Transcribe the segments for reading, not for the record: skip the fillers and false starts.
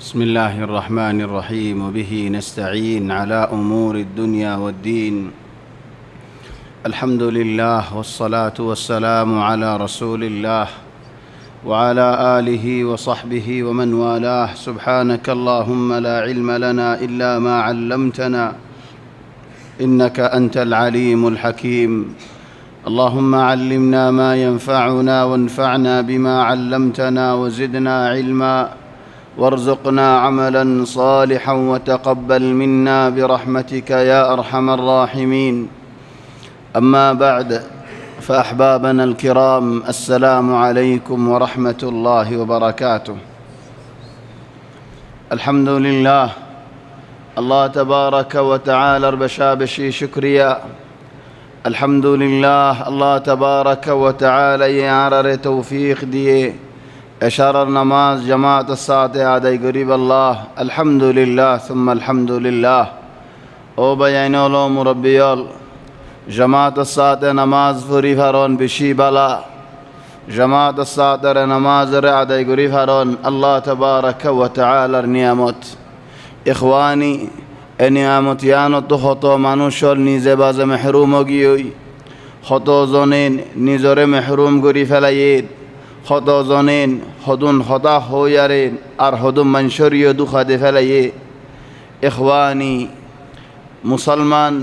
بسم الله الرحمن الرحيم وبه نستعين على أمور الدنيا والدين الحمد لله والصلاة والسلام على رسول الله وعلى آله وصحبه ومن والاه سبحانك اللهم لا علم لنا إلا ما علمتنا إنك أنت العليم الحكيم اللهم علمنا ما ينفعنا وانفعنا بما علمتنا وزدنا علما وارزقنا عملا صالحا وتقبل منا برحمتك يا أرحم الراحمين أما بعد فأحبابنا الكرام السلام عليكم ورحمة الله وبركاته الحمد لله الله تبارك وتعالى بشابشي شكريا الحمد لله الله تبارك وتعالى يعرر توفيق ديه এশারার নামাজ জামাতের সাথে আদায় করিব আল্লাহ আলহামদুলিল্লাহ সুম্মা আলহামদুলিল্লাহ ও বায়াইনল ও মুরব্বিয়ল জামাতের সাথে নামাজ পড়ি ফারন বেশি বালা জামাতের সাথে নামাজের আদায় করি ফারন আল্লাহ তাবারাকা ওয়া তাআলার নিয়ামত ইখওয়ানি এ নিয়ামত ইয়ানত হত মানুষের নিজে বাজে মেহরুম গিয়ই হত জনেন নিজরে মেহরুম করি ফেলাইয়ে হত জনেন হদুন হতা হইয়ারেন আর হদুম মানুষরিও দুঃখা দে ফেলাইয়ে ইখওয়ানি মুসলমান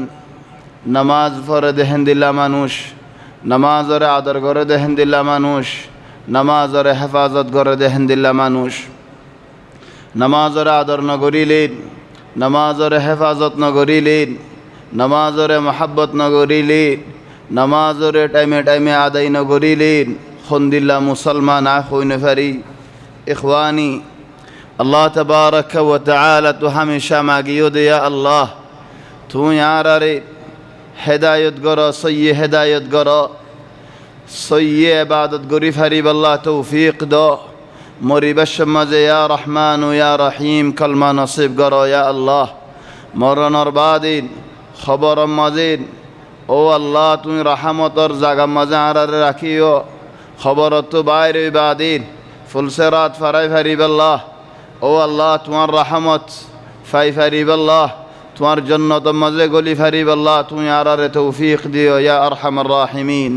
নামাজ পড়ে দেখেন দিল্লা মানুষ নামাজরে আদর করে দেখেন দিল্লা মানুষ নামাজরে হেফাজত করে দেখেন দিল্লা মানুষ নামাজরে আদর নগরিলেন নামাজরে হেফাজত নগরিলেন নামাজরে মহাব্বত নগরিলেন নামাজরে টাইমে টাইমে আদায় নগরিলেন খন্দিল্লা মুসলমান আখইনে ফারি ইখওয়ানি আল্লাহ তাবারাকা ওয়া তাআলা তো হামেশা মাগিও দে ইয়া আল্লাহ তুই আরারে হেদায়েত গর সয়্যে হেদায়েত গর সয়্যে ইবাদত গরি ফারিব আল্লাহ তৌফিক দ মরিবাস মাঝে ইয়া রহমান ও ইয়া রহিম কলমা নসিব গর ইয়া আল্লাহ মরণর বাদিন খবর মাজিন ও আল্লাহ তুই রহমতর জাগা মাঝে আরারে রাখিও খবরত বাইরে বাদিন ফুলসেরাত ফারাই ফারিব আল্লাহ ও আল্লাহ তোমার রহমত ফাই ফারিব আল্লাহ তোমার জন্নত মজে গলি ফারিব আল্লাহ তুমি আরারে তৌফিক দিও ইয়া আরহামার রাহিমিন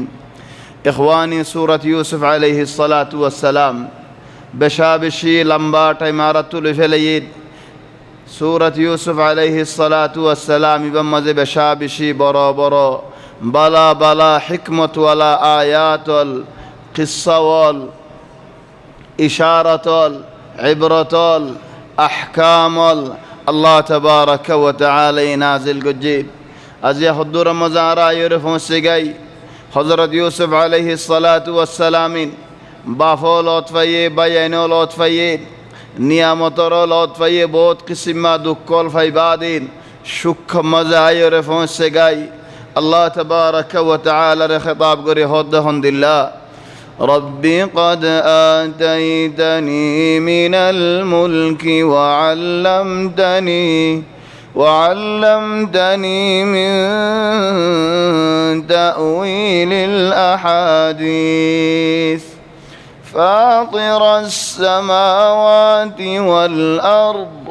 ইখওয়ানি সূরাত ইউসুফ আলাইহিস সালাতু ওয়াস সালাম বেশাবেশি লম্বা টাইম আরা তুলে ফেলাইয়ে সূরাত ইউসুফ আলাইহিস সালাতু ওয়াস সালাম ইবাম মজে বেশাবেশি বড় বড় বালা বালা হিকমত ওয়ালা আয়াতুল কিসাওয়াল ইশারাতুল ইবরাতুল আহকামুল আল্লাহ তাবারাকা ওয়া তাআলা নাজিল গজিব আজিয়া হুদুর মাজারা আয়রে পৌঁছে গাই হযরত ইউসুফ আলাইহিস সালাতু ওয়াস সালামিন বাফল লতফায়ে বায়াইন লতফায়ে নিয়ামতর লতফায়ে বহুত কিসমা দুকল ফাইবাদিন সুখ মজা আয়রে পৌঁছে গাই আল্লাহ তাবারাকা ওয়া তাআলা রে খিতাব করে হদ্দহন্দিল্লাহ ربي قد آتيتني من الملك وعلمتني من تأويل الأحاديث فاطر السماوات والأرض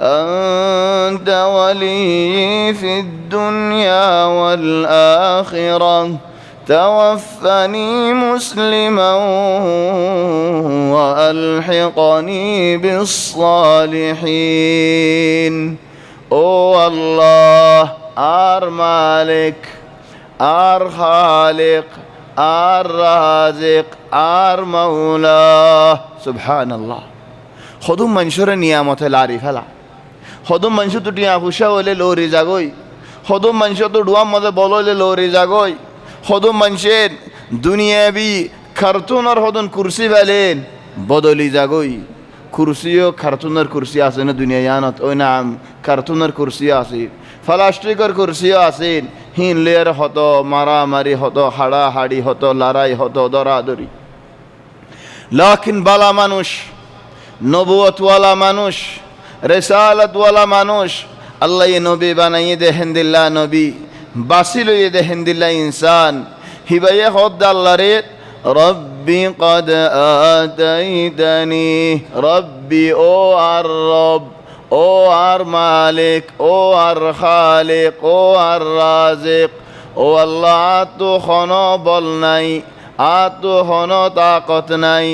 أنت ولي في الدنيا والآخرة توفني مسلما وألحقني بالصالحين او الله আর মালিক আর খালিক আর রাজিক আর মাওলা সুবহানাল্লাহ খদুম মানুষের নিয়ামতে লারি ফেলা খদুম মানুষ তো টিয়া ফুসা হইলে লরি যাগই খদুম মানুষ তো ডুয়া মজা বললে লরি যাগই খদুম মানুষের দুনিয়াবি খারতুনের হদন কুরসি ফেলেন বদলি যাগই কুরসিও খারতুনের কুরসি আছে না দুনিয়া জানত ওই নাম খারতুনের কুরসি আছে প্লাস্টিকের কুরসিও আছে হিন লেয়ার হতো মারামারি হতো হাড়াহাড়ি হতো লড়াই হতো দরাদরি লাকিন বালা মানুষ নবুয়তওয়ালা মানুষ রিসালাতওয়ালা মানুষ আল্লাহ নবী বানাইয়ে দেহেন দিল্লা নবী বাসিল হয়ে দেহেন দিল্লা ইনসান হিবাইয়ে হদ আল্লাহ রে রব্বি রব্বি কদ আতাইতানি, রব্বি ও আর রব, ও আর মালিক, ও আর খালিক, ও আর রাজিক। ও আল্লাহ আতো হনো বল নাই, আতো হনো তাকত নাই,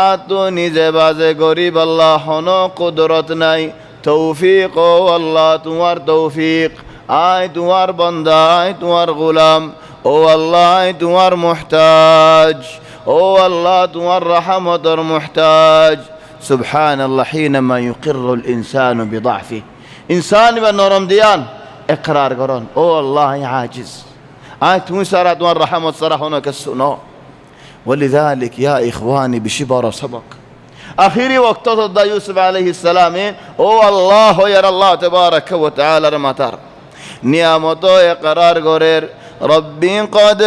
আতো নিজে বাজে গরিব আল্লাহ হনো কুদরত নাই। তৌফিক ও আল্লাহ তোমার তৌফিক, আয় তোমার বান্দা, আয় তোমার গোলাম। ও আল্লাহ আয় তোমার মুহতাজ, ও আল্লাহ তোমার রহমতের মুহতাজ। সুবহানাল্লাহ হিনামা ইউকিরুল ইনসানু বিদাফি, ইনসান বা নরম দিয়ান ইকরার করন ও আল্লাহ আয় আজিজ, আয় তুমি সারা তোমার রহমত সারা হনো কিছু ন। ولذلك يا إخواني بشبر سبق آخری وقت دا یوسف علیه السلام او الله ير الله تبارك وتعالى رمتار نعمت اقرار گرر ربي قد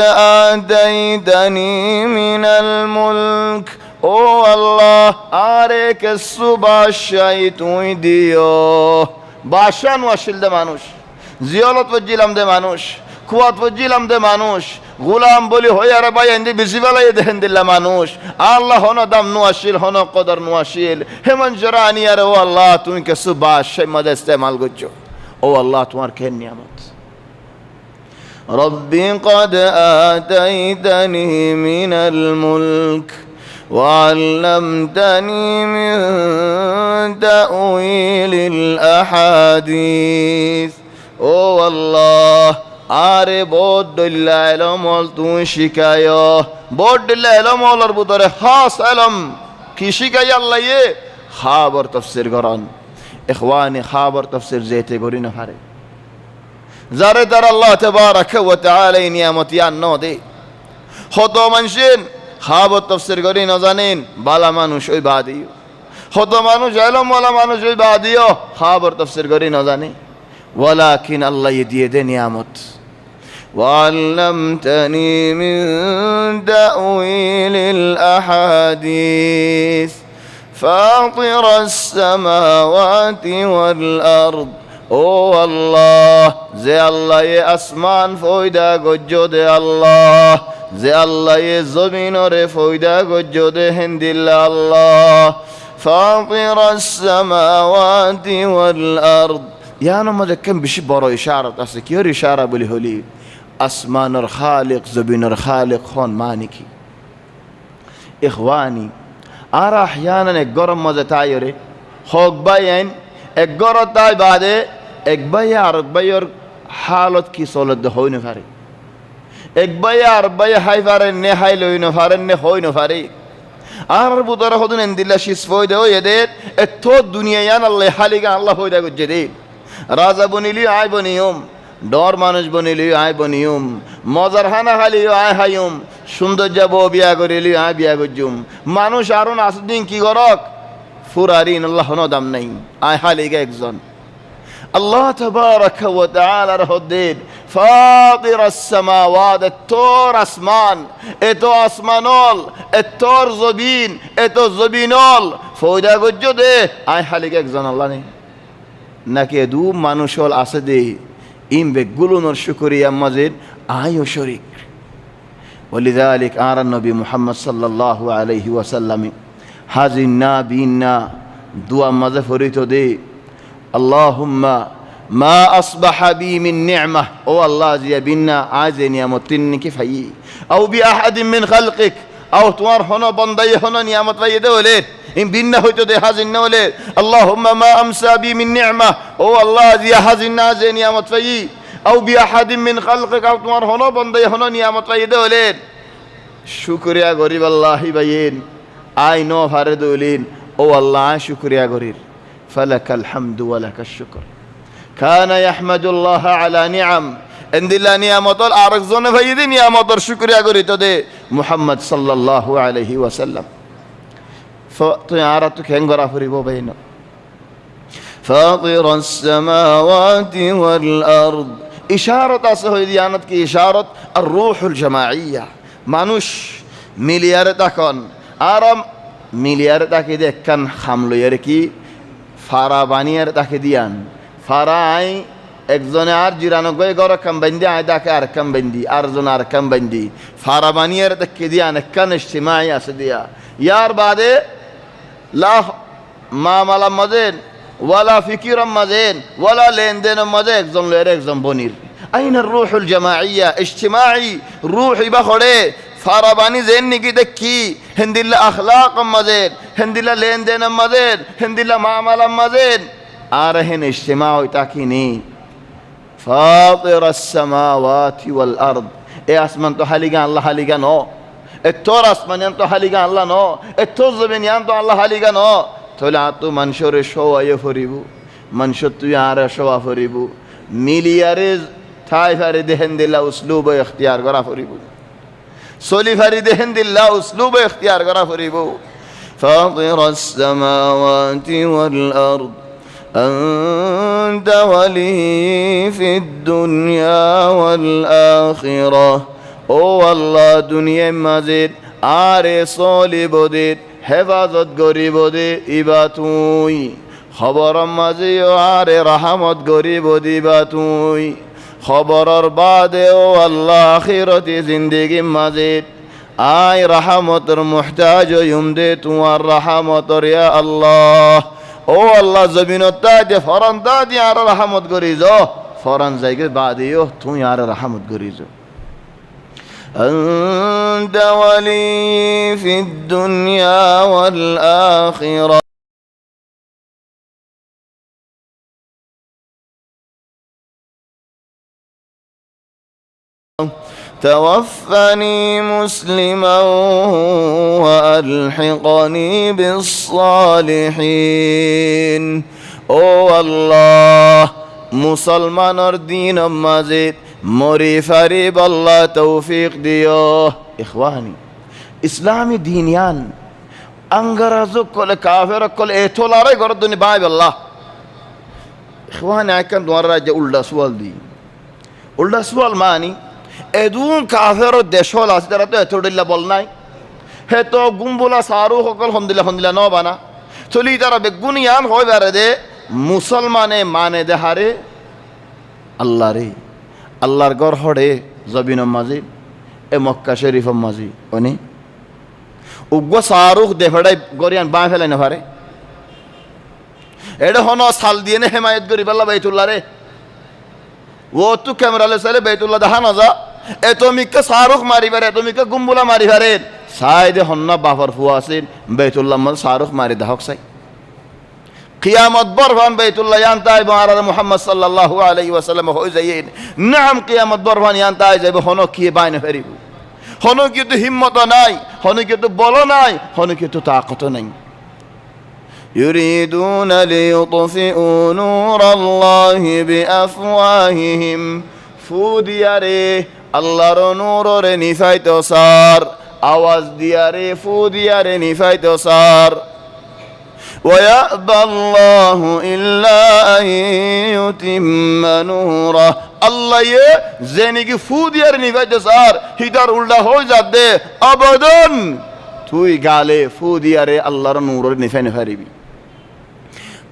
آتيتني من الملك ও আল্লাহ আরে কিছু বাদশাহী তুই দিও। বাদশাহ নোয়াশিল দে মানুষ, জিয়ালত বজিলাম দে মানুষ, কুয়াত বজিলাম দে মানুষ, গোলাম বলি হইয়ারে ভাই এন্দি বেশি বেলায় দেখেন দিল্লা মানুষ। আল্লাহ হন দাম নোয়াশিল হন কদর নোয়াশিল হেমন জরানি আরে ও আল্লাহ তুমি কিছু বাদশাহী মধ্যে ইস্তেমাল করছো। ও আল্লাহ তোমার কে নিয়ামত। রব্বি কদ আতাইতানি মিনাল মুলক وعلمتني من تأويل الأحاديث ও আল্লাহ আরে বড় ইলমল তুমি শিখায়ো, বড় ইলমলের ভিতরে খাস ইলম কি শিখাই আল্লাহ এ খাবার তাফসীর করেন। ইখওয়ানি খাবার তাফসীর যেতে করি না পারে যারে তার আল্লাহ তাবারাকা ওয়া তাআলা নিয়ামত ইয়ান ন দে হত মানুষের খাবার তাফসীর করি না জানেন বালা মানুষ ওই বাদিও, হত মানুষ ইলমওয়ালা মানুষ ওই বাদিও খাবার তাফসীর করি না জানে। ওয়ালাকিন আল্লাহ দিয়ে দে নিয়ামত وعلمتني من تأويل الأحاديث فاطر السماوات والأرض ও আল্লাহ যে আল্লাহ এ আসমান ফয়দা গজ্জো দে আল্লাহ, যে আল্লাহ এ জমিনরে ফয়দা গজ্জো দে হিন্দিল্লা আল্লাহ। ফাতির আসসামাওয়াতি ওয়াল আরদ ইয়ার মধ্যে কেম বেশি বড় ইশারাত আছে। কি এর ইশারা বলি হলি আসমানের খালিক জমিনের খালিক হন মানে কি। ইখওয়ানি আর আহয়ানান এক গরম মজা তাইরে হক বাইন এক গর তাই বাদে এক ভাই আর ভাইয়ের হালত কি চলত হই না পারে, এক ভাই আর ভাই হাই পারে নে হাই লই না পারেন নে হই না পারে। আর বুতরা হদুন এন্দিল্লা শিস ফয়দা ও এদের এত দুনিয়া ইয়ান আল্লাহ হালিকা আল্লাহ ফয়দা গজ্জে দে। রাজা বনিলি আয় বনিয়ম, ডর মানুষ বনিলি আয় বনিয়ম, মজার হানা খালি আয় হাইম, সৌন্দর্য বউ বিয়া করিলি আয় বিয়া গজ্জুম। মানুষ আরুন আসদিন কি করক ফুরারিন আল্লাহ ন দাম নাই আয় হালিকা একজন আল্লাহ তাবারাকা ওয়া তাআলার হদ্দিন ফাতির আসসামাওয়াত এতর আসমান এত আসমানল এতর জবিন এত জবিনল ফয়দা গজ্জো দে আয় হালিকা একজন আল্লাহ নেই নাকি দু মানুষল আছে দে ইম বেগুলোনর শুকরিয়া মাজিদ আয়ও শরীক। ওলিযালিক আর নবী মুহাম্মদ সাল্লাল্লাহু আলাইহি ওয়াসাল্লাম হাজিনা বিনা দুয়া মাঝে ফরিত দে আল্লাহুম্মা মা আসবাহা বি মিন নি'মা ও আল্লাহ জিয়া বিনা আজ নিয়ামত তিন্নি কি ফাই আও বি আহাদিন মিন খালকিক আও তোমার হনো বান্দাই হনো নিয়ামত পাই দে হলে ইম বিনা হইতো দে হাজিনা হলে আল্লাহুম্মা মা আমসা বি মিন নি'মা ও আল্লাহ জিয়া হাজিনা যে নিয়ামত পাই আও বি আহাদিন মিন খালকিক আও তোমার হনো বান্দাই হনো নিয়ামত পাই দে হলে শুকরিয়া গরিব আল্লাহি বাইন আই নো ভারে দলিন ও আল্লাহ শুকরিয়া গরির ফালাকাল হামদু ওয়া লাকাশ শুকর কানা ইয়াহমাদুল্লাহ আলা নিআম এন্দিল্লা নিয়ামতল আরেকজনে ভাই দি নিয়ামতর শুকরিয়া গরিত দে মুহাম্মদ সাল্লাল্লাহু আলাইহি ওয়াসাল্লাম। তুই আর তো খেঙ্গরা ফুরিব বাইন ফাতিরাস সামাওয়াতি ওয়াল আরদ ইশারাত আছে হই দিয়ানত কি ইশারাত আর রূহুল জামাইয়া মানুষ মিলিয়ারে তখন আরাম মিলিয়ারে তাকে দেখকান খামলইয়ারে কি ফারা বানিয়ারে তাকে দিয়ান ফারা আই একজনে আর জিরানো গয়ে গর কাম বান্দি আয় ডাকে আর কাম বান্দি আর জন আর কাম বান্দি ফারাবানিয়ার দেখে দিয়া নেকান ইজতিমাই আছে দিয়া ইয়ার বাদে লা মামালা মজেন ওয়ালা ফিকিরম মজেন ওয়ালা লেনদেন মজে একজন লয়ের একজন বনির আইন রুহুল জামাইয়া ইজতিমাই রুহ ইবা খড়ে ফারাবানি জেন নিকি দেখি হিন্দিল্লা আখলাক মজেন হিন্দিল্লা লেনদেন মজেন হিন্দিল্লা মামালা মজেন আর হেন ইজতিমা হইতা কি নেই ফাতির আসসামাওয়াতি ওয়াল আরদ এ আসমান তো হালিগা আল্লাহ হালিগা ন এ তোর আসমান তো হালিগা আল্লাহ ন এ তোর জমিন তো আল্লাহ হালিগা ন তাহলে আতো মানুষরে শোয়াইয়ে ফরিব মানুষ তুই আর শোয়া ফরিব মিলিয়ারে ঠাই ফারি দেহেন দিল্লা উসলুব ইখতিয়ার করা ফরিব সলি ফারি দেহেন দিল্লা উসলুব ইখতিয়ার করা ফরিব ফাতির আসসামাওয়াতি ওয়াল আরদ أنت ولي في الدنيا والآخرة ও আল্লাহ দুনিয়া মাজিদ আরে সলিবদিত হেফাজত গরিব দে ইবা তুই খবর মাঝে আরে রাহমত গরিব দিবা তুই খবরের বাদে ও আল্লাহ আখিরতি জিন্দেগি মাজিদ আয় রাহমতর মুহতাজ হইম দে তোমার রাহমতর ইয়া আল্লাহ ও আল্লাহ জমিনতা দে ফরান দা দি আর রহমত করি যো ফরান জায়গা বাদিও তুই আর রহমত করি যো أنت ولي في الدنيا والآخرة توفني مسلما وألحقني بالصالحين ও আল্লাহ মুসলমানের দিন মাজিদ মরি ফারিব আল্লাহ তৌফিক দিও ইখওয়ানি ইসলামী দিনিয়ান আঙ্গারাজক কলে কাফের কলে এতলারে গরদনি বাই আল্লাহ ইখওয়ানি আইকান তোমার রাজ্যে উল্টা সুয়াল দি উল্টা সুয়াল মানি এদুন কাফের দেশল আছে তারা তো এতডিল্লা বল নাই হে তো গুম্বুলা সারু সকল হন্দিলা হন্দিলা ন বানা চলি তারা বেগুনিয়ান হয় বেড়ে দে মুসলমানে মানে দেহারে আল্লাহ রে আল্লাহর গড় হড়ে জবিন মাঝি এ মক্কা শরীফ মাঝি অনি উগ্র সারুখ দেহড়াই গরিয়ান বাঁ ফেলাই না পারে এটা হন সাল দিয়ে নে হেমায়ত করি পাল্লা বাইতুল্লাহ রে ও তু ক্যামেরালে চাইলে বাইতুল্লাহ দেখা না যা এতমিকে শাহরুখ মারি পারে এতমিকে গুম্বুলা মারি পারে সাইদে হন্না বাফর ফুয়া আছেন বাইতুল্লাহ মধ্যে শাহরুখ মারি দেহক চাই কিয়ামত বরভান বাইতুল্লাহ ইয়ান্তাই আর মুহাম্মদ সাল্লাল্লাহু আলাইহি ওয়াসাল্লাম হয়ে যাইন নাম কিয়ামত বরভান ইয়ান্তাই যাইব হন কি বাইনে ফেরিব হন কি তো হিম্মত নাই হন কি তো বল নাই হন কি তো তাকত নাই يريدون ليطفئوا نور الله بأفواههم فودياري আল্লাহর নূরে নিফাইতো সার আওয়াজ দিয়ারে ফুদিয়ারে নিফাইতো সার ويأبى الله إلا أن يتم نوره আল্লাহ এ জেনিকি ফুদিয়ারে নিফাইতো সার হিদার উল্টা হয়ে যাবে আবাদান তুই গালে ফুদিয়ারে আল্লাহর নূরে নিফাইনে পারিবি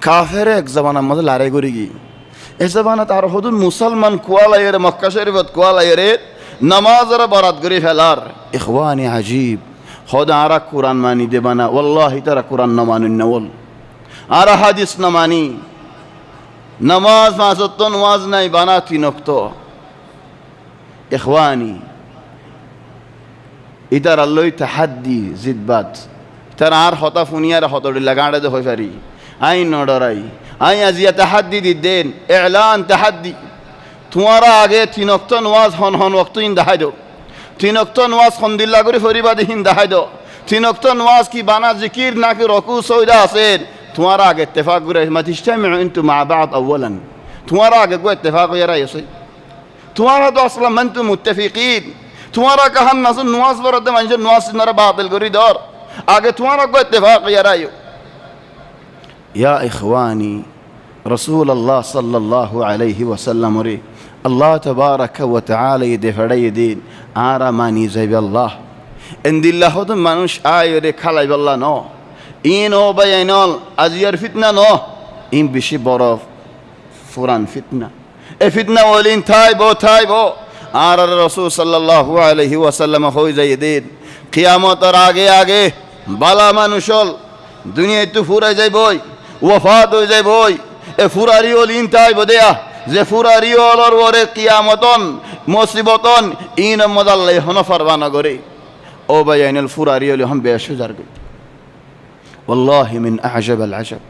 কাফের এক জমানার মধ্যে লড়াই করি গি এ জমানা তার হদুন মুসলমান কোয়ালাইয়ের মক্কা শরীফত কোয়ালাইয়ের নামাজের বরাত করে ফেলার ইখওয়ানি আজীব খোদা আরা কোরআন মানি দেবানা ওয়াল্লাহি তারা কোরআন না মানেন না বল আর হাদিস না মানি নামাজ মাসত নামাজ নাই বানা তিনক্ত ইখওয়ানি ইতার আল্লাহ তাহাদ্দি জিদবাত তার আর হতা ফুনিয়ার হতড়ি লাগাড়ে দে হই পারি আই নডরাই আই আজিয়া তাহাদ্দি দি দেন এলান তাহাদ্দি তোমারা আগে তিন ওয়াক্ত নামাজ হন হন ওয়াক্ত ইন দেখাই দাও তিন ওয়াক্ত নামাজ হমদুলিল্লাহ করে ফরিবা দিন দেখাই দাও তিন ওয়াক্ত নামাজ কি বানা জিকির নাকি রকু সৌদা আছে তোমারা আগে ইত্তেফাক করে মাতিস্তামিউ আনতুম মা বাদ আওয়ালান তোমারা আগে গো ইত্তেফাক হয়ে রাইছে তোমারা তো আসলে মানতু মুত্তাফিকিন তোমারা কাহান নাস নামাজ পড়তে মানুষ নামাজ নরা বাতিল করি দর আগে তোমারা গো ইত্তেফাক হয়ে রাইও ইয়া ইখওয়ানি رسول الله صلى الله عليه وسلم ري الله تبارك وتعالى يدفعي دين آرا ماني زي بالله ان دي الله هذا منوش آية دي خلاي بالله نو إن هو بينال أزيار فتنة نو إن بشي برا فران فتنة এ ফিতনা ওলিন থাইব আর রাসূল সাল্লাল্লাহু আলাইহি ওয়াসাল্লাম হই যাই দিন কিয়ামতের আগে আগে বালা মানুষল দুনিয়ায় তো ফুরাই যাইবই ওয়াফাত হয়ে যাইবই এ ফুরারি ওলিন থাইব দেয়া যে ফুরারি ওলর ওরে কিয়ামতন মুসিবতন ইন মদাল্লাই হনফার বানা করে ও বাইনাল ফুরারি ওলি हम बेशुजार गए والله من اعجب العجب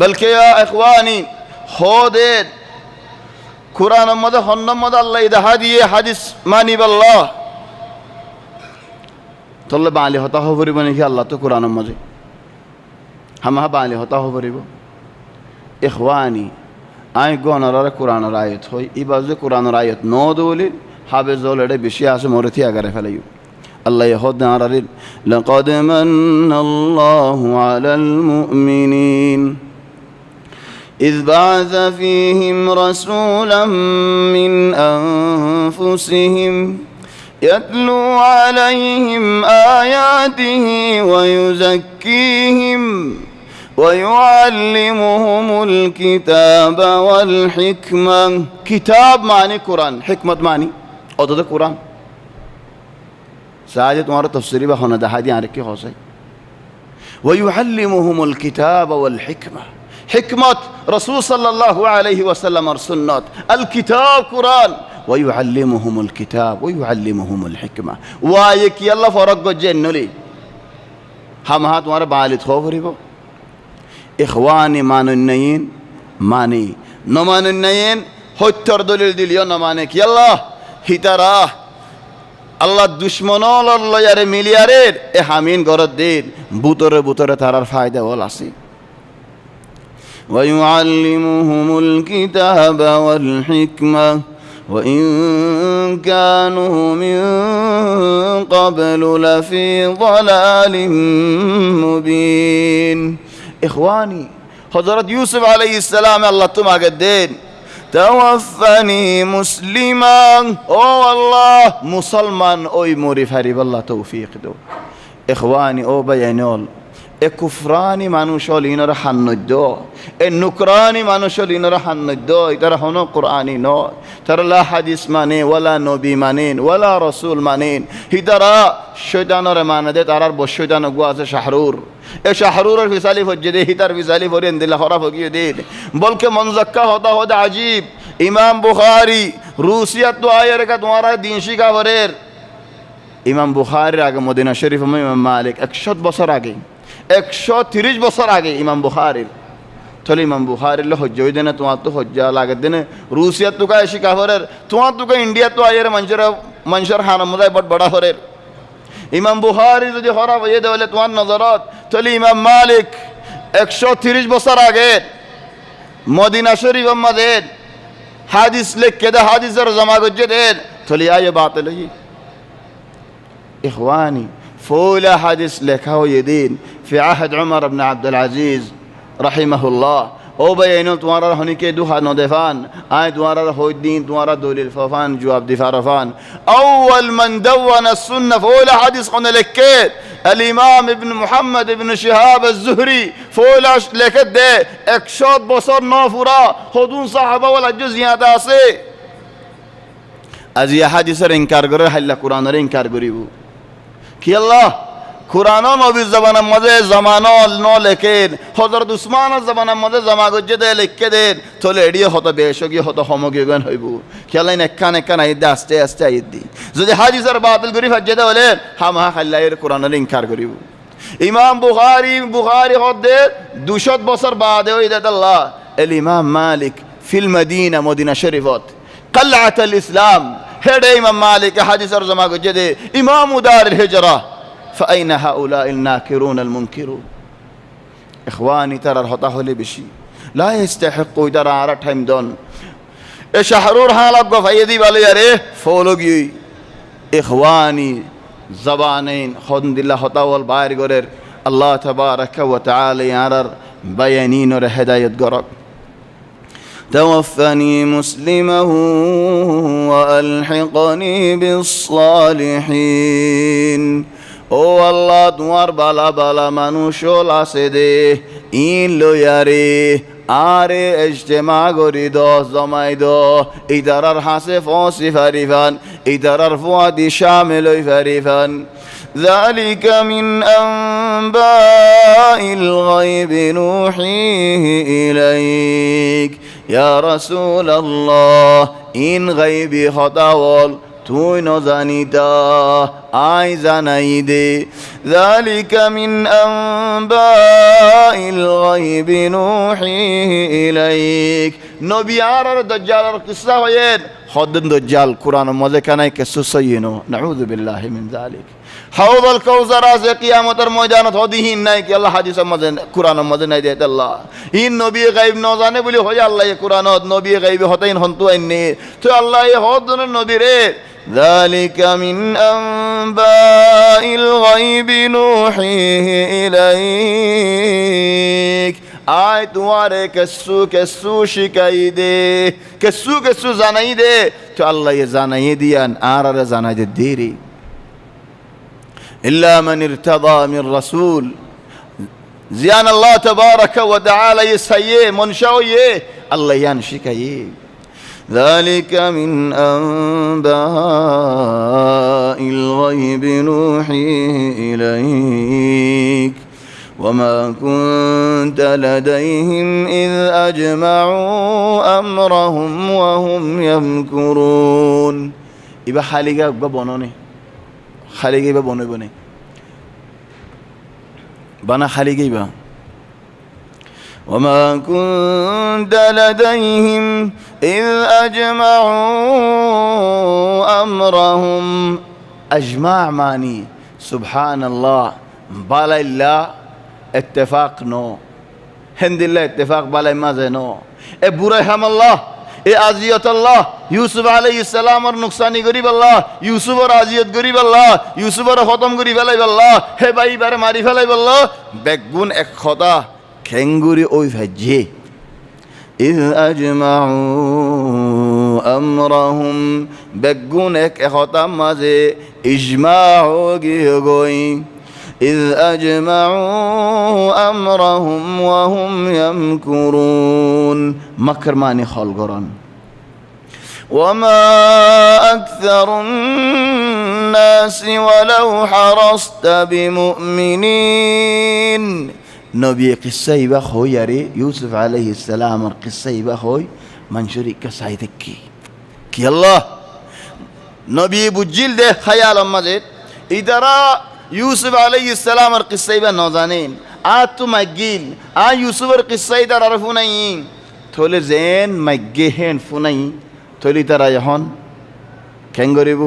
بلکہ یا اخوانی خودت قرآن مدہ ہن مدہ اللہ ادہا دیئے حدیث مانی باللہ تو اللہ بالی ہوتا ہو بری بنی کہ اللہ تو قرآن مدہ ہم بالی ہوتا ہو بری بو اخوانی آئیں گونا را قرآن رایت ہوئی ای بازو قرآن رایت نو دولی حافظ دولے بشی آسے مورتی اگر فلیو الله يهدنا على لقد من الله على المؤمنين إذ بعث فيهم رسولا من أنفسهم يتلو عليهم آياته ويزكيهم ويعلمهم الكتاب والحكمة كتاب معني قرآن حكمة معني أضد قرآن ساجد तुम्हारा तफसीरी व होना दहादी आने की हो सही ويعلمهم الكتاب والحكمة حكمة رسول صلى الله عليه وسلم और सुन्नत الكتاب قرآن ويعلمهم الكتاب ويعلمهم الحكمة वाये कि अल्लाह फरक को जेन्नली हम हाँ तुम्हारा बालिद हो भरीबो इख्वानी मानुन्नयीन मानी न मानुन्नयीन होत्तर दलील दिलियो न माने कि अल्लाह हितारा আল্লাহ দুশ্মনল লয়ারে মিলিয়ারের এ হামিন গরদ দিন বুতরে বুতরে তারার ফায়দা ওল আছে ওয়ায়ুআল্লিমুহুমুল কিতাবা ওয়াল হিকমা ওয়া ইন কানু মিন ক্বাবলু লাফি যালালিম মুবিন ইখওয়ানি হযরত ইউসুফ আলাইহিস সালাম আল্লাহ তোমাকে দেন توفني مسلما او الله مسلمان اوي موري فاري بالله توفيق دو اخواني او بيانول এ কুফরানি মানুষ হল ইনারা হান্নদ্য এ নুকরানি মানুষ হল ইনারা হান্নদ্য তারা হন কোরআনি নয় তারা লা হাদিস মানে ওয়ালা নবী মানেন ওয়ালা রসুল মানেন হিতারা শৈতানর মানে দে তারার বৈশৈতান গো আছে শাহরুর এ শাহরুরের ফিসালি ফজ্জে দে হিতার ফিসালি ফরিয়েন দিলা হরা ফকিয়ে দিন বলকে মনজাক্কা হতা হতা আজীব ইমাম বুখারি রুসিয়াত তো আয়ের কা তোমারা দিন শিখা ভরের ইমাম বুখারির আগে মদিনা শরীফ ইমাম মালিক 100 বছর আগে 130 বছর আগে ইমাম বুখারির তাহলে ইমাম বুখারির লো হজ্জ হই দেনা তোমার তো হজ্জা লাগে দেনে রুসিয়াত তো কায় শিখা ভরের তোমার তো ইন্ডিয়া তো আয়ের মনসর হানামুদায় বড় বড় ভরের ইমাম বুখারি যদি হরা হয়ে দেওয়ালে তোমার নজরত তাহলে ইমাম মালিক 130 বছর আগে মদিনা শরীফ আমাদের হাদিস লিখে দে হাদিসের জমা গজ্জে দেন তাহলে আয়ে বাতিল হই ইখওয়ানি فولا حديث لكه يدين في عهد عمر بن عبد العزيز رحمه الله او بينو تمہارا ہونی کے دوہا نودفان آئے تمہارا ہو الدين تمہارا دلیل ففان جواب دفارفان اول من دون السنة فولا حديث قلنا لكيت الامام ابن محمد ابن شهاب الزهري فولا لكت دے 100 بصر نافورا خودون صحابہ والا جزیات آسے از یہ حدیث انکار کرے حل قرآن انکار کریبو কি আল্লাহ কুরআন ও নবীর জবানের মধ্যে জামানো ন লেখেন হযরত উসমানের জবানের মধ্যে জামা গজ্জে দে লিখকে দেন তাহলে এডিয়ে হতো বেশগি হতো সমগি গান হইব কি আল্লাহ নেকান নেকান আইদা আস্তে আস্তে আইদি যদি হাদিসের বাতিল করি ফাজে দে বলে হামা আল্লাহর কুরআনের ইনকার করিব ইমাম বুখারী হদে 200 বছর বাদে ওই দেত আল্লাহ এল ইমাম মালিক ফিল মদিনা মদিনা শরীফত قلعة الإسلام هذا إمام مالك حديث رجما جدي إمام دار الهجرة فأين هؤلاء الناكرون المنكرون إخواني ترى الهطاه لي بشي لا يستحقوا ترى عرتهم دون شهرور حالك فيدي بالي عليه فولوجي إخواني زبانين خدن الله هطاه والباير غير الله تبارك وتعالى يعرر بيانين ورهداية غرق توفني مسلما وألحقني بالصالحين ও আল্লাহ তোমার বালা বালা মানুষল আছে দে ইন লয়ারে আরে ইজতেমা গরি দশ জমাই দ ইদারার হাসে ফসি ফারিফান ইদারার ফুয়াদি শামিল হই ফারিফান ذلك من أنباء الغيب نوحيه إليك يا رسول الله إن غيبي خطاول তুই ন জানিতা আই জানাই দে ذلك من أنباء الغيب نوحيه إليك নবী আর দাজ্জালের কিসসা হয়েন হদন দাজ্জাল কুরআন মজে কানাই কে সুসাইনো নাউযু বিল্লাহি মিন যালিক হাউদুল কাউসার আছে কিয়ামতের ময়দানত হদিহীন নাই কি আল্লাহ হাদিসের মধ্যে কুরআনের মধ্যে নাই দেয় আল্লাহ ইন নবী গায়ব ন জানে বলি হয় আল্লাহ কুরআনত নবী গায়ব হতাইন হন্তু আইনি তো আল্লাহ এই হদনের নবী রে ذلك من أنباء الغيب نوحيه إليك আয় তোমারে কেসু শিখাই দে কেসু জানাই দে তো আল্লাহ জানাই দিয়ান আর জানাই দে দেরি إلا من ارتضى من رسول زيان الله تبارك وتعالى يسيه منشأيه الله ينشكيه ذلك من أنباء الغيب نوحيه إليك وما كنت لديهم إذ أجمعوا أمرهم وهم يمكرون إبا حاليقا ببونوني خالقي ببوني بني بنا خالقي با وما كنت لديهم إذ أجمعوا أمرهم أجمع ماني سبحان الله بالا الله اتفاق نو هند الله اتفاق بالا ماذا نو برحم الله এ আজিয়ত আল্লাহ ইউসুফ আলাইহিস সালামের নুকসানি গরিব আল্লাহ ইউসুফের আজিয়ত গরিব আল্লাহ ইউসুফের খতম করি ফেলাইব আল্লাহ হে ভাই বারে মারি ফেলাইব আল্লাহ বেগুন এক খতা খেঙ্গুরি ওই ভাজে ইয আজমাউ আমরাহুম বেগুন এক খতা মাঝে ইজমাউ গই إذ أجمعوا أمرهم وهم يمكرون مكر ماني خلقران وما أكثر الناس ولو حرصت بمؤمنين نبي قصة بخوي يري يوسف عليه السلام قصة بخوي منشوري كسايتك كي الله نبي بجيل ده خيال مزيد إدرا ইউসুফ আলাইহিস সালামের কিসসা ইবা নজানেন আতু মাগিল আ ইউসুফের কিসসা ইদার আরফু নাই থলে জেন মাগগেহেন ফুনাই থলি তারা এখন কেন গরিব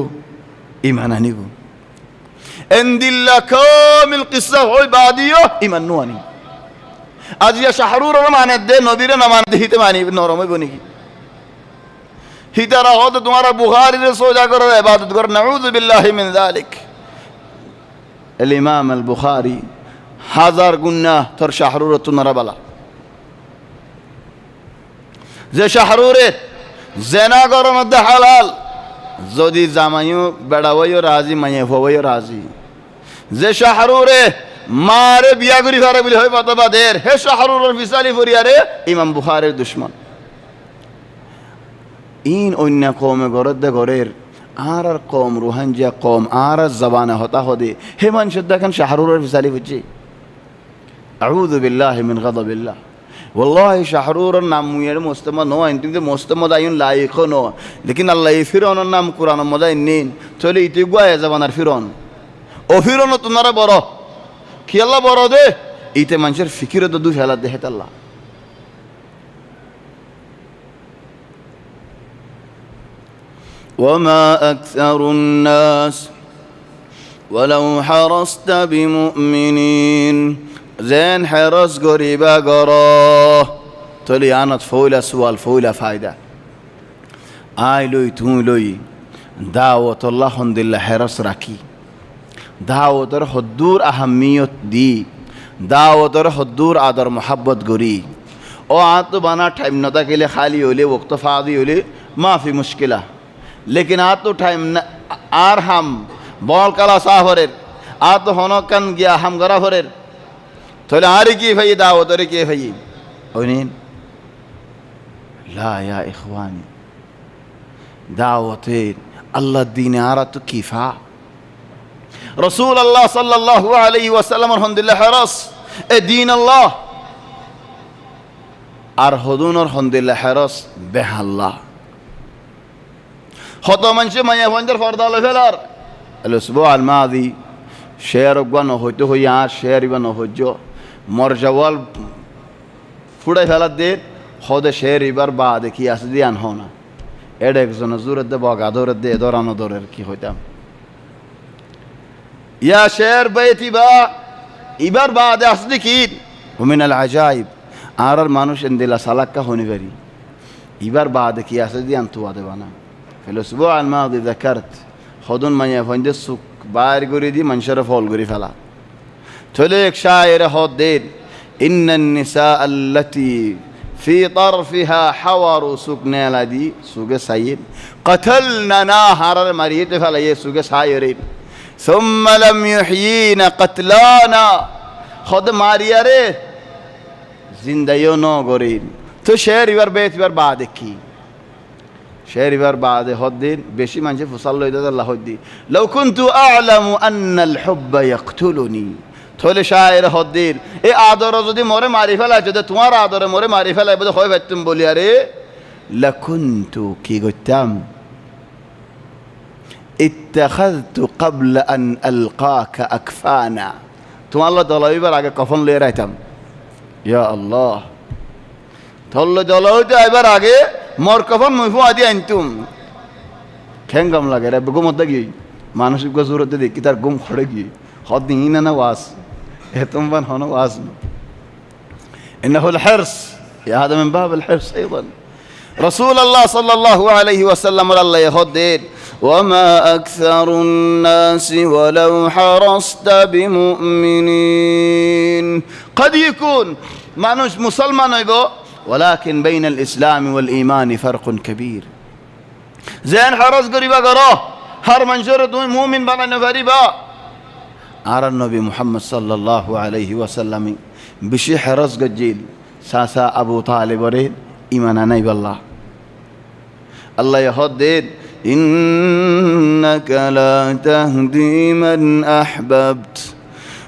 ইমান আনিব এন্দিল্লা কামিল কিসসা হই বাদিও ইমান নুয়ানি আজিয়া শাহরুর মানে দে নবীরে না মানে হিতে মানি নরম হইব নাকি হিতারা হদ তোমারা বুখারীরে সোজা করে ইবাদত করে নাউযু বিল্লাহি মিন যালিক الإمام البخاري হাজার গুনাহ তোর শাহরুর তুনারা বালা যে শাহরুরে জেনা করার মধ্যে হালাল যদি জামাইও বেড়াওয়াইও রাজি মাইয়ে হওয়াইও রাজি যে শাহরুরে মারে বিয়া করি ফারে বলি হয় বাদের হে শাহরুরের ফিসালি ফরিয়ারে ইমাম বুখারীর দুশমন ইন অন্য কমে গরদ দে গরের আর কম রোহানজিয়া কম আর জবানে হতা হদে হে মানুষ দেখেন শাহরুরের ফিসালি বুঝছি আউযু বিল্লাহি মিন গাদাবিল্লাহ ওয়াল্লাহি শাহরুরের নাম মুয়ের মুস্তামা নো আইন তুমি মুস্তামা দাইন লাইক নো লেকিন আল্লাহ ফিরনের নাম কুরআনের মধ্যে নিন চলে ইতি গুয়া জবানার ফিরন ও ফিরন তোমারা বড় কি আল্লাহ বড় দে ইতে মানুষের ফিকিরে তো দু ফেলা দেহে আল্লাহ وما أكثر الناس ولو حرصت بمؤمنين زين حرص قريبا قراه تولي عنت فولا سوال فولا فايدة آي لوي تون لوي دعوة الله الحمد لله حرص راكي دعوة حضور أهمية دي دعوة حضور عدر محبت قري او عادتو بانا ٹائم نتا کے لئے خالی ہولے وقت فاضی ہولے ما في مشکلہ लेकिन आ तो टाइम आर हम बल कला साहरेर आ तो हनकान गया हम गरा भरेर थोले आरे की भाई दाओ तोरे के भाई ओनिन লা ইয়া ইখওয়ানি দাওয়াতের আল্লাহর দিনে আরা তো কিফা রসুল আল্লাহ সাল্লাল্লাহু আলাইহি ওয়াসাল্লাম আলহামদুলিল্লাহ হরস এ দিন আল্লাহ আর হদুনর আলহামদুলিল্লাহ হরস বেহাল্লাহ হত মানুষে মাইয়া ফঞ্জার ফর্দা লই ফেলার الأسبوع الماضي شهر قوانا هجو هيا شهر قوانا هجو مرجوال ফুড়ে ফেলার দিয়ে হদে শের এবার বাদে কি আছে দিয়ে আন হনা এড একজনের জোরের দে বগা ধরে দে ধরানো ধরের কি হইতাম ইয়া শের বেতি বা এবার বাদে আসলি কি ومن العجائب আর মানুষ এন্দিলা সালাক্কা হনি পারি এবার বাদে কি আছে দিয়ে আন তুয়া দেবানা في الأسبوع الماضي ذكرت خدون من يفند السوق بار قريدي من شرف هول قري فلا تلك شاعر هودين إن النساء التي في طرفها حور سكن لدي سوق سيد قتلنا نهر المريض فلا يسوق سايرين ثم لم يحيين قتلانا خد مارياره زنديونو قرين تو شعر يبر بيت يبر بعدكي شعر يبر بعد هودين بشي ما نشوف صلوا يدد الله هودي لو كنت أعلم أن الحب يقتلني تقول شاعر هودين إيه آدر زودي موري معرفة لا جد توار آدر موري معرفة لا يبدو خوي فتم بولي أري لكنت كي قتام اتخذت قبل أن ألقاك أكفانا توم الله دلوا يبر عجب كفن لي رأيتم يا الله تقول دلوا يبر عجب مر كفن مفهوم عادي أنتم كم قام لقى رب قوم تدقي ما نشوف كسورة تدقي كتار قوم خرجي خدين أنا واس هتم بان هنا واس إنه الحرص يا هذا من باب الحرص أيضا رسول الله صلى الله عليه وسلم الله يهدين وما أكثر الناس ولو حرصت بمؤمنين قد يكون ما نش مسلمان يبو ولكن بين الإسلام والإيمان فرق كبير زين حرص قريبا قراه هر منشر مؤمن بنا نفريبا أرى النبي محمد صلى الله عليه وسلم بشي حرص قجيل ساسا أبو طالب ورين إيمانا نيب الله الله يهدد إنك لا تهدي من أحببت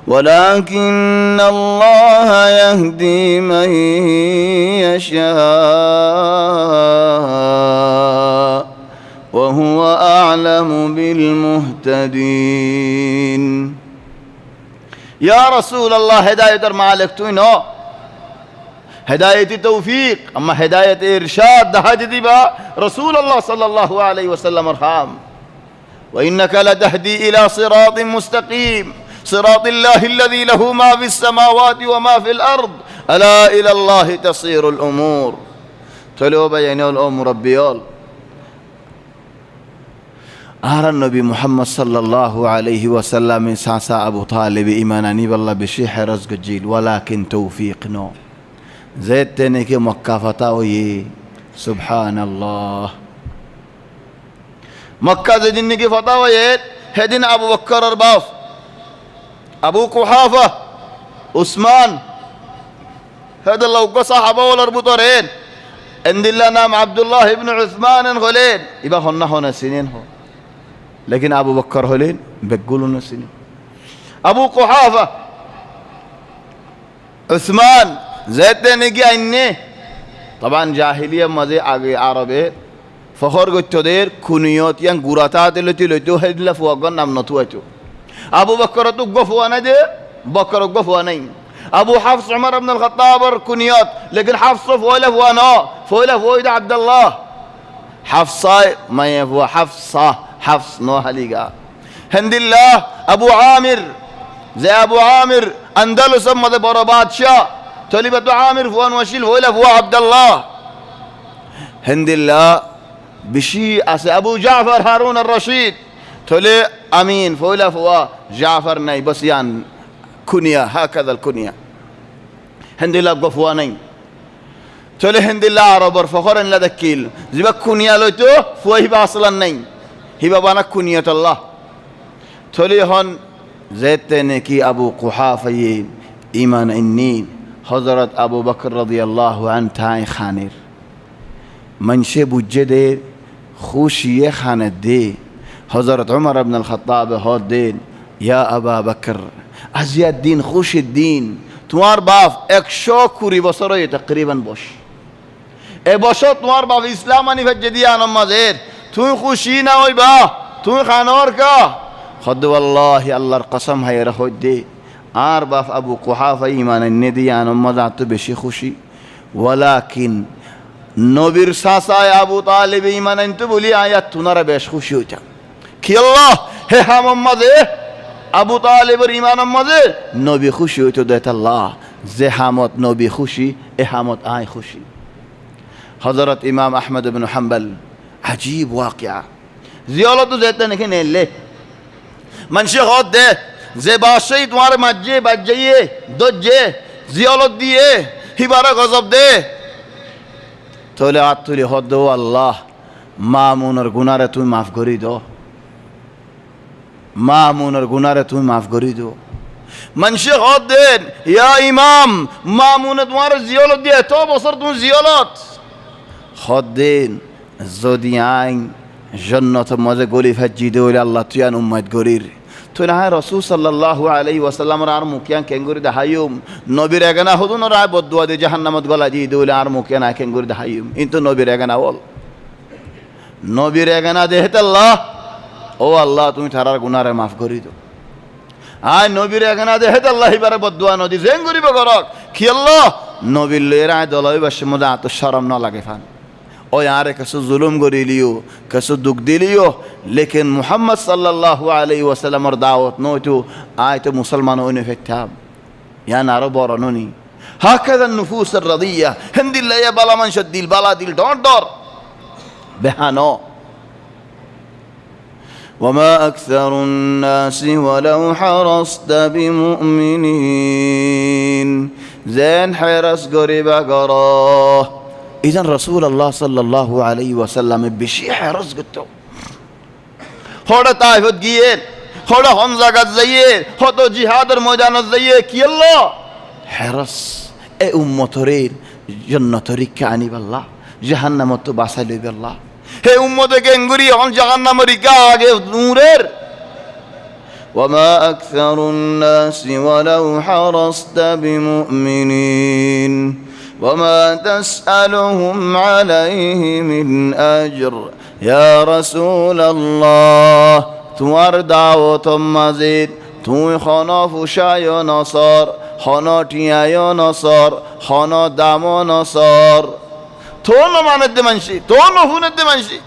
ولكن الله يهدي من يشاء وهو أعلم بالمهتدين يا رسول الله هداية مالك توينو هداية توفيق أما هداية إرشاد هدي با رسول الله صلى الله عليه وسلم ارحام وإنك لتهدي إلى صراط مستقيم صراط الله الذي له ما في السماوات وما في الأرض ألا إلى الله تصير الأمور تلو بينه الأمر ربيول أرى النبي محمد صلى الله عليه وسلم ساسا أبو طالب إيماناني بالله بشيح رزق الجيل ولكن توفيق نو زيت تنكي مكافتا وي سبحان الله مكة زيدنكي فتاوي هدين أبو بكر أرباف أبو قحافة عثمان هذا الله صحابة والأربطرين عند الله نام عبد الله بن عثمان غلين يبقى هنا سنين هو لكن أبو بكر هلين بيقولون سنين أبو قحافة عثمان زيت نجي إني طبعا جاهلية ماذا أجي عربي فخور قلت دير كنيات ين غراتات اللي تلو هدلا فوقنا نام نتوجه أبو بكر تقف وانا دي بكر تقف وانا أبو حفص عمر بن الخطاب كنيات لكن حفص فولا فوانا فولا فويد عبد الله حفصة ما يفوا حفصة حفص نوح ليقا هند الله أبو عامر زي أبو عامر أندلس مذا بربات شاء تولي عامر فوان وشيل فولا فوا عبد الله هند الله بشي أبو جعفر هارون الرشيد تولي أمين فولا فوا جعفر ناي بس يعني كنيا هكذا الكنيا هند الله قفوانين تولي هند الله عرب فخورا لذكيل زيبا كنيا لتو فوا هبا أصلا نين هبا بانا كنية الله تولي هون زيتني كي أبو قحافة إيمان إنين حضرت أبو بكر رضي الله عنه تاي خانير منشه بوجه دے خوشی خانه دے حضرت عمر ابن الخطاب ہود دین یا ابا بکر ازیاد دین خوش الدین তোমার বাপ 120 বছর হয়ে তকরিবান বস এ বছর তোমার বাপ ইসলাম আনি ভেজে দিয়া নামাজের তুই খুশি না হইবা তুই খানোর কা খদ ওয়াল্লাহি আল্লাহর কসম হায় রহদ দে আর বাপ আবু কুহাফা ঈমান এনে দিয়া নামাজ আত বেশি খুশি ওয়ালাকিন নবীর সাসায় আবু তালিব ঈমান আনতে বলি আয়াত তুনারা বেশ খুশি হইতা কি আল্লাহ হে মুহাম্মদে আবু তালিবের ঈমানের মাঝে নবী খুশি হইতো দেত আল্লাহ যে হামত নবী খুশি এ হামত আয় খুশি হযরত ইমাম আহমদ ইবনে হাম্বল আজীব ওয়াকিয়া জিয়ারত যেতে নাকি নেলে মানুষে হদ দে যে বাসই তোমার মাঝে বাজইয়ে দজ্জে জিয়ারত দিয়ে হিবারে গজব দে তোলে আতুলি হদ দো আল্লাহ মামুনের গুনারে তুমি মাফ করি দাও মামুনের গুনারে তুমি মাফ করি দো মানুষে হদ দেন ইয়া ইমাম মামুনে তোমার জিয়ারত দিয়ে এত বছর তুমি জিয়ারত হদ দেন যদি আইন জন্নত মজে গলি ফাজি দে হইলে আল্লাহ তুই আন উম্মত গরির তুই না রাসূল সাল্লাল্লাহু আলাইহি ওয়াসাল্লামের আর মুকিয়ান কেঙ্গুরি দেখাইম নবীর এগানা হদুন রায় বদুয়া দে জাহান্নামত গলা দিয়ে দে হইলে আর মুকিয়ান আয় কেঙ্গুরি দেখাইম কিন্তু নবীর এগানা বল নবীর এগানা দেহতে আল্লাহ ও আল্লাহ তুমি তারার গুনারে মাফ করি দো আয় নবীর এখানে দেহে আল্লাহ এবারে বদুয়া নদী জেং করিব করক কি আল্লাহ নবীর লয়ের আয় দলই বাসে মধ্যে আত শরম না লাগে ফান ওই আরে কিছু জুলুম করিলিও কিছু দুঃখ দিলিও লেকিন মুহাম্মদ সাল্লাল্লাহু আলাইহি ওয়াসাল্লামের দাওয়াত নয়তো আয় তো মুসলমান হইনে ফেতাম ইয়ান আরো বড় ননি হাকাদা নুফুস রাদিয়া হিন্দিল্লাহ ইয়া বালা মান শাদ্দিল বালা দিল ডর ডর বেহানো وما أكثر الناس ولو حرصت بمؤمنين زين حرص قريبا قراه إذن رسول الله صلى الله عليه وسلم بشي حرص قلتو هودا طائفت گيين هودا حمزة قد زيين هودا جهاد الميدان الزيين كي الله حرص اي أمتورين جنة ركعني بالله جهنم تباسلي بالله হে উম্মতে কেঙ্গুরি হন জাহান্নামের রিকা আগে নূরের ওয়ামা আকসারুন নাসি ওয়ালাউ হারাসতা বিমুমিনিন ওয়ামা তাসআলুহুম আলাইহি মিন আজর ইয়া রাসূলুল্লাহ তোমার দাওয়াত মাজিদ তুই খন ফুশায় নসর খন টিয়ায় নসর খন দাম নসর তোর মানের দে মানসি তোর হুনের দে মানসি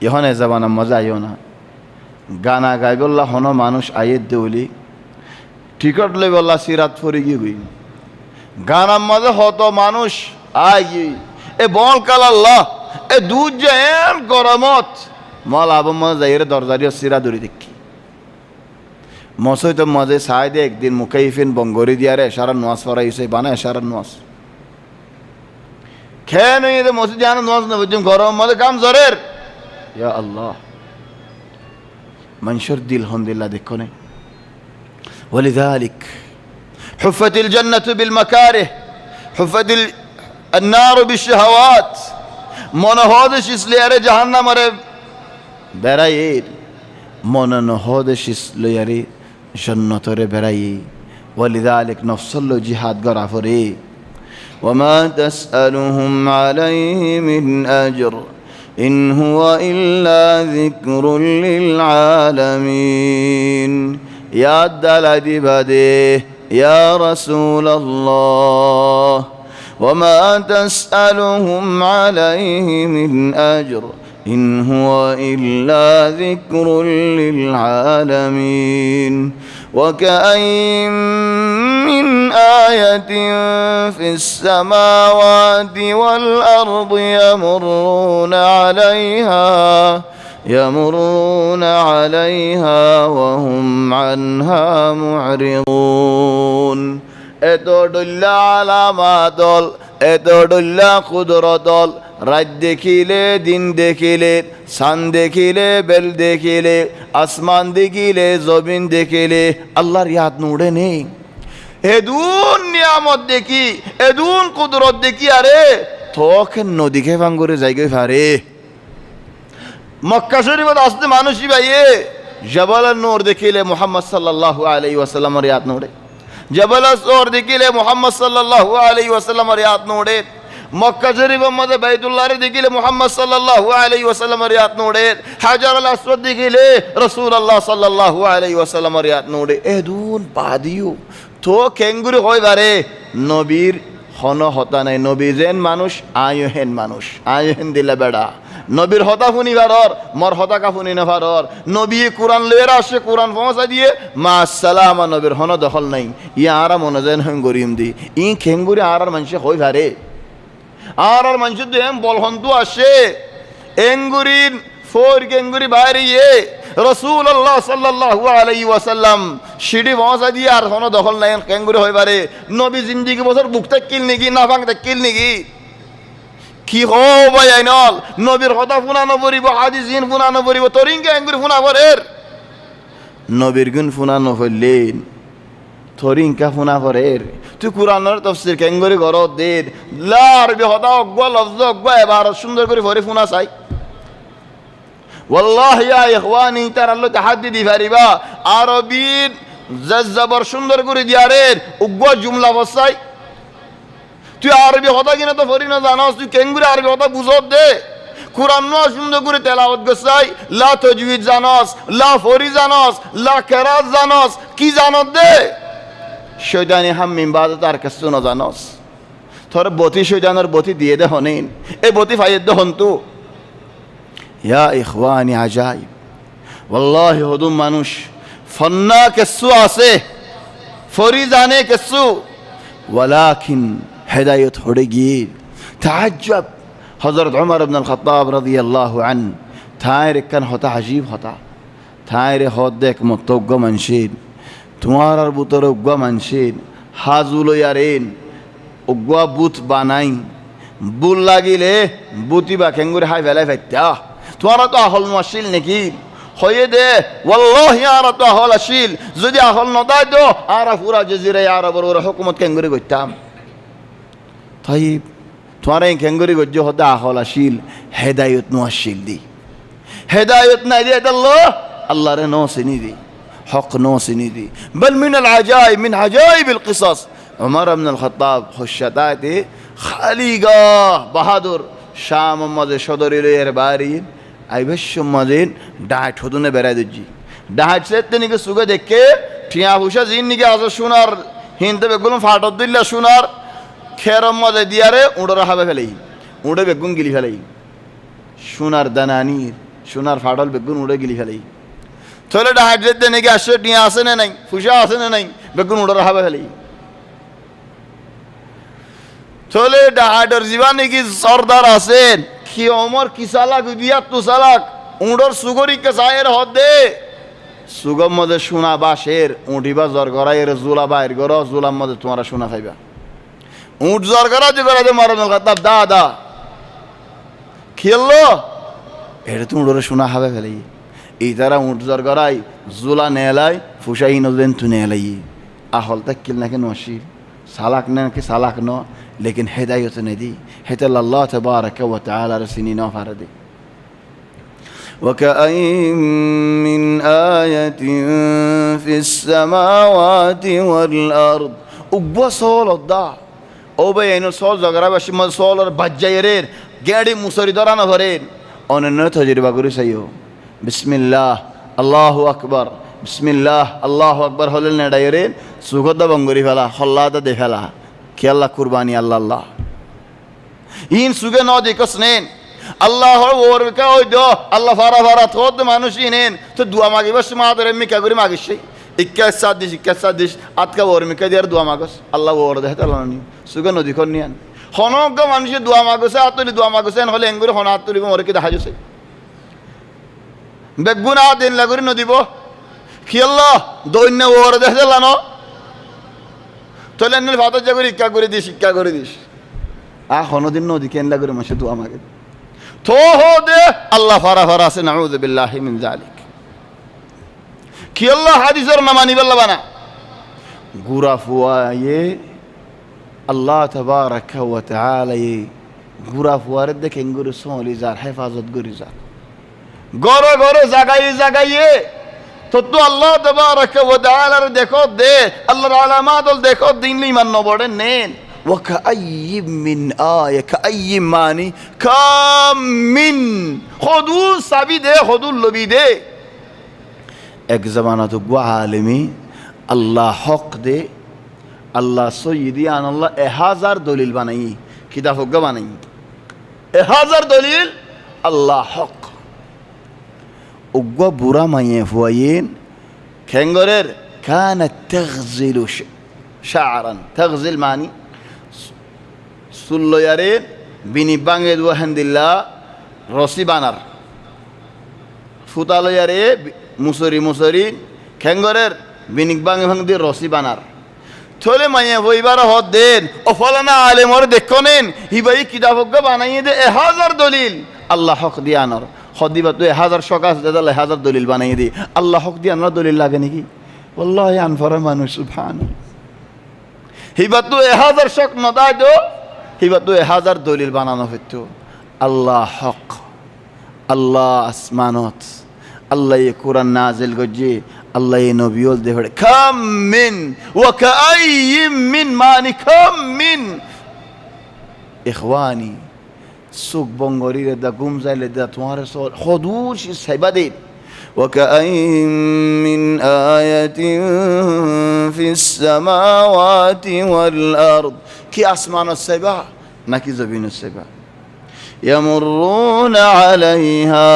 এখন জাবানা মজা আইও না গানা গাই বললা হন মানুষ আয়ের দেউলি টিকট লই বললা সিরাত ফরি গই গানার মাঝে হত মানুষ আই গই এ বল কালাল্লাহ এ দুধ যে এন গরমত মল আব মজা যাইরে দরজারিও সিরা দড়ি দেখি মসই তো মজে সাই দে একদিন মুকাইফিন বঙ্গরি দিয়ারে সারা নোয়াজ ফরাইছে বানায় সারা নোয়াজ খেয়ে নই এদের মসজিদ জানো নামাজ না বুঝুম গরম মধ্যে কাম জরের ইয়া আল্লাহ মানুষের দিল হন্দিল্লা দেখো নে ولذلك حفت الجنة بالمكاره حفت النار بالشهوات من هودش اسلیاره جهنم ره برایر من هودش اسلیاره جنت ره برایر ولذلك نفصل جهاد غرافره وما تسألهم عليه من أجر إن هو إلا ذكر للعالمين يا الدلدي بده يا رسول الله وما تسألهم عليه من أجر إن هو إلا ذكر للعالمين وكأين من آية في السماوات والأرض يمرون عليها وهم عنها معرضون এতডুল্লা আলামা দল এতডুল্লা কুদরত দল রাত দেখিলে দিন দেখিলে সান দেখিলে বেল দেখিলে আসমান দেখিলে জমিন দেখিলে আল্লাহর ইয়াদ নুড়ে নেই এদুন নিয়ামত দেখি এদুন কুদরত দেখি আরে তোকে নদীকে ভাঙ্গুরে জায়গায় ফারে মক্কা শরীফত আসতে মানুষই ভাইয়ে জবাল নূর দেখিলে মুহাম্মদ সাল্লাল্লাহু আলাইহি ওয়াসাল্লামের ইয়াদ নোড়ে জবাল নূর দেখিলে মুহাম্মদ সাল্লাল্লাহু আলাইহি ওয়াসাল্লামের ইয়াদ নোড়ে মক্কা শরীফের মধ্যে বাইতুল্লাহ দেখিলে মুহাম্মদ সাল্লাল্লাহু আলাইহি ওয়াসাল্লামের ইয়াদ নোড়ে হাজার আল আসওয়াদ দেখিলে রাসূলুল্লাহ সাল্লাল্লাহু আলাইহি ওয়াসাল্লামের ইয়াদ নোড়ে এদুন বাদিও তো কেঙ্গুরি হয় বারে নবীর হন হতা নাই নবী যেন মানুষ আয়হেন মানুষ আয়হেন দিলে বেড়া নবীর হতা শুনি ভারর মর হতা কা শুনি না ভারর নবী কোরআন লয়ের আসে কোরআন পৌঁছা দিয়ে মা সালাম নবীর হন দখল নাই ই আরা মনে যেন হেঙ্গুরিম দি ই খেঙ্গুরি আর মানুষে হই ভারে আর মানুষের তো এম বলহন্তু আসে এঙ্গুরির ফোর কেঙ্গুরি বাইরে ইয়ে রাসূলুল্লাহ সাল্লাল্লাহু আলাইহি ওয়াসাল্লাম সিঁড়ি পৌঁছা দিয়ে আর হন দখল নাই কেঙ্গুরি হই পারে নবী জিন্দিগি বছর বুক কিল নাকি না ভাঙ কিল নাকি কি হো ভাই আইনল নবীর কথা ফুনানো পড়িব হাদিসিন ফুনানো পড়িব তরিংকে এঙ্গুরি ফুনা পড়ের নবীর গুণ ফুনানো হইলেন তরিংকা ফুনা পড়ের তুই কুরআনের তাফসীর কেঙ্গুরি ঘর দেন লা আরবি হতা অজ্ঞা লফজ অজ্ঞা এবার সুন্দর করে পড়ে ফুনা চাই ওয়াল্লাহি ইয়া ইখওয়ানি তার আল্লাহ তাহাদ্দি দি পারিবা আরবির জবর সুন্দর করে দিয়ারের উগ্র জুমলা বসাই তুই আরবি হতা কিনা তো ফরি না জানাস তুই কেঙ্গুরি আরবি হতা বুঝত দে কুরআন ন সুন্দর করে তেলাওয়াত গছাই লা তাজউইদ জানাস লা ফরি জানাস লা কিরাত জানাস কি জানত দে শয়তানি হাম্মিম বাদ তার কিছু না জানাস তোর বতি শয়তানের বতি দিয়ে দে হনেন এই বতি ফাইদ দে হন্তু ইয়া ইখওয়ানি আজাইব ওয়াল্লাহি হুদুম মানুষ ফন্না কিছু আছে ফরি জানে কিছু ওয়ালাকিন হেদায়ত হড়ে গিয়ে তাজ্জব হযরত উমর ইবনে আল খাত্তাব রাদিয়াল্লাহু আন থায়ের কান হতা আজীব হতা থায়ের হদ দেখ মতজ্ঞ মানসিন তোমার আর বুতর উগ্গ মানসিন হাজুল ইয়ারেন উগ্গ বুত বানাই বুল লাগিলে বুতি বা খেঙ্গুরে হাই ফেলাই ফাইতা তোমার তো আহল মাসিল নাকি হয়ে দে ওয়াল্লাহি আর তো আহল আসিল যদি আহল নদাই দো আর পুরা জজিরা আরবের ওর হুকুমত কেঙ্গুরি করতাম তাই তোমার এই কেঙ্গুরি গজ্জ হতে আহল আসিল হেদায়ত নো আসিল দি হেদায়ত নাই দিয়ে আল্লাহ রে নো সিনি দি হক নো সিনি দি বল মিন আল আজাইব মিন আজাইব আল কিসাস উমর ইবনে আল খাত্তাব খুশাতাতে খালিগা বাহাদুর শাম মধ্যে সদরির এর বাড়ি আইবেশ মদিন ডাট হদুনে বেড়াই দিজি ডাট সে তিনিকে সুগে দেখে ঠিয়া হুসা জিন নিকে আজ সোনার হিনতে বেগুন ফাটত দিল্লা সোনার খেরম মধ্যে দিয়ারে উড়োর হাবে ফেলেই উড়ে বেগুন গিলি ফেলেই সোনার দানানির সোনার ফাটল বেগুন উড়ে গিলি ফেলেই তাহলে ডাট যেতে নাকি আসে টিয়া আসে না নাই ফুসা আসে না নাই বেগুন উড়োর হাবে ফেলেই তাহলে ডাহাডর জীবন নাকি সর্দার আছেন কি অমর কি সালাক বিয়াত তো সালাক উড়োর সুগরিকে সায়ের হদে সুগম মধ্যে সোনা বাসের উঠিবা জ্বর গড়াইয়ের জুলা বাইর গড় জুলার মধ্যে তোমরা সোনা খাইবা উঠ জ্বর গড়া যে গড়া যে মারণ খাতাব দা খেললো এটা তো উড়োরে সোনা খাবে ফেলাই এই তারা উঠ জ্বর গড়াই জুলা নেলাই ফুসাই নদেন তু নেলাই আহল তাক কিল নাকি নসির সালাক নাকি সালাক ন लेकिन हिदायत ने दी हितल अल्लाह तबारक व तआला रसीनी न फरदे वकअय्यिम मिन आयतिन फिस समावाति वल अर्द उब्वा सोलदा ओ बेनो सोल जगरा बस म सोलर बज्जायरेर गेडी मुसरी दराना भरेन अनन्न तजरिबा करि सयो बिस्मिल्लाह अल्लाहु अकबर बिस्मिल्लाह अल्लाहु अकबर हलेल ने डायरेन सुगदा बंगरी फेला हल्लादा दे फेला कि अल्लाह कुर्बानी अल्लाह अल्लाह इन सुगे न देखस नेन अल्लाह और का ओय दो अल्लाह फारा फारा थोद मानुष इनेन तो दुआ मागी बस मादर मी का गुरी मागिश 21 दिस आतका और मी का दियार दुआ मागस अल्लाह और दे तलानी सुगे न देखन नियान हनग मानुष दुआ मागस आतली दुआ मागस एन हले एंगुरी हन आतली मोर कि দেখা যাচ্ছে বেগুনা দিন লাগরি ন দিব কি আল্লাহ দৈন্য ওর দে তলানো তোলে নীল ভাত জাগরি শিক্ষা করে দিস হনদিন নদী কেন্দ্র করে মাসে দু আমাকে তো হো দে আল্লাহ ফারা ফারা আছে নাউযু বিল্লাহি মিন যালিক কি আল্লাহ হাদিসের না মানি বল্লা বানা গুরা ফুয়ায়ে আল্লাহ তাবারাকা ওয়া তাআলা ঘুরা ফুয়ারে দেখে গরু সলি যার হেফাজত করি যার গড়ে গড়ে জাগাইয়ে তো আল্লাহ তাবারাকা ওয়া তাআলার দেখো দে আল্লাহর আলামাত দেখো দিন ইমান নবড়ে নেন ওয়া কাআইয়িম মিন আয়া কাআইয়িম মানি কাম মিন হুদুদ সাবি দে হুদুদ লবি দে এক জামানা তো গো আলেমি আল্লাহ হক দে আল্লাহ সৈয়দি আন আল্লাহ 1000 দলিল বানাই কিতাব হক বানাই 1000 দলিল আল্লাহ হক উগ্র বুড়া মাইয়ে ফুয়াইন খেঙ্গরের কানা তাগজিলু শাআরান তাগজিল মানি সুল্লয়ারের বিনি বাঙ্গে দুয়া হান্দিল্লা রসি বানার ফুতালয়ারে মুসরি খেঙ্গরের বিনিক বাঙ্গে ভাঙ দিয়ে রসি বানার থলে মাইয়ে বইবার হদ দেন ও ফলানা আলেমর দেখো নেন হিবাই কিতাব বানাইয়ে দে 1000 দলিল আল্লাহ হক দিয়ে আনর হদিবা তো 1000 সকাশ দাদা 1000 দলিল বানাইয়ে দি আল্লাহ হক দিয়ে আনর দলিল লাগে নাকি ওয়াল্লাহি আনফারা মানুষ সুবহান হিবা তো 1000 শক নদায় দো হিবা তো 1000 দলিল বানানো হইতো আল্লাহ হক আল্লাহ আসমানত আল্লাহ কোরআন নাজিল গজে আল্লাহ নবিয়ল দে হড়ে কাম মিন ওয়া কাআইয়িম মিন মানি কাম মিন ইখওয়ানি সুক বঙ্গরি রে দা গুম যাইলে দা তোমার সর হুদুদ সাইবাদে ওয়া কাআইয়িম মিন আয়াতিন ফিস সামাওয়াতি ওয়াল আরদ কি আসমানত সাইবা নাকি জমিনত সাইবা ইয়ামুরুনা আলাইহা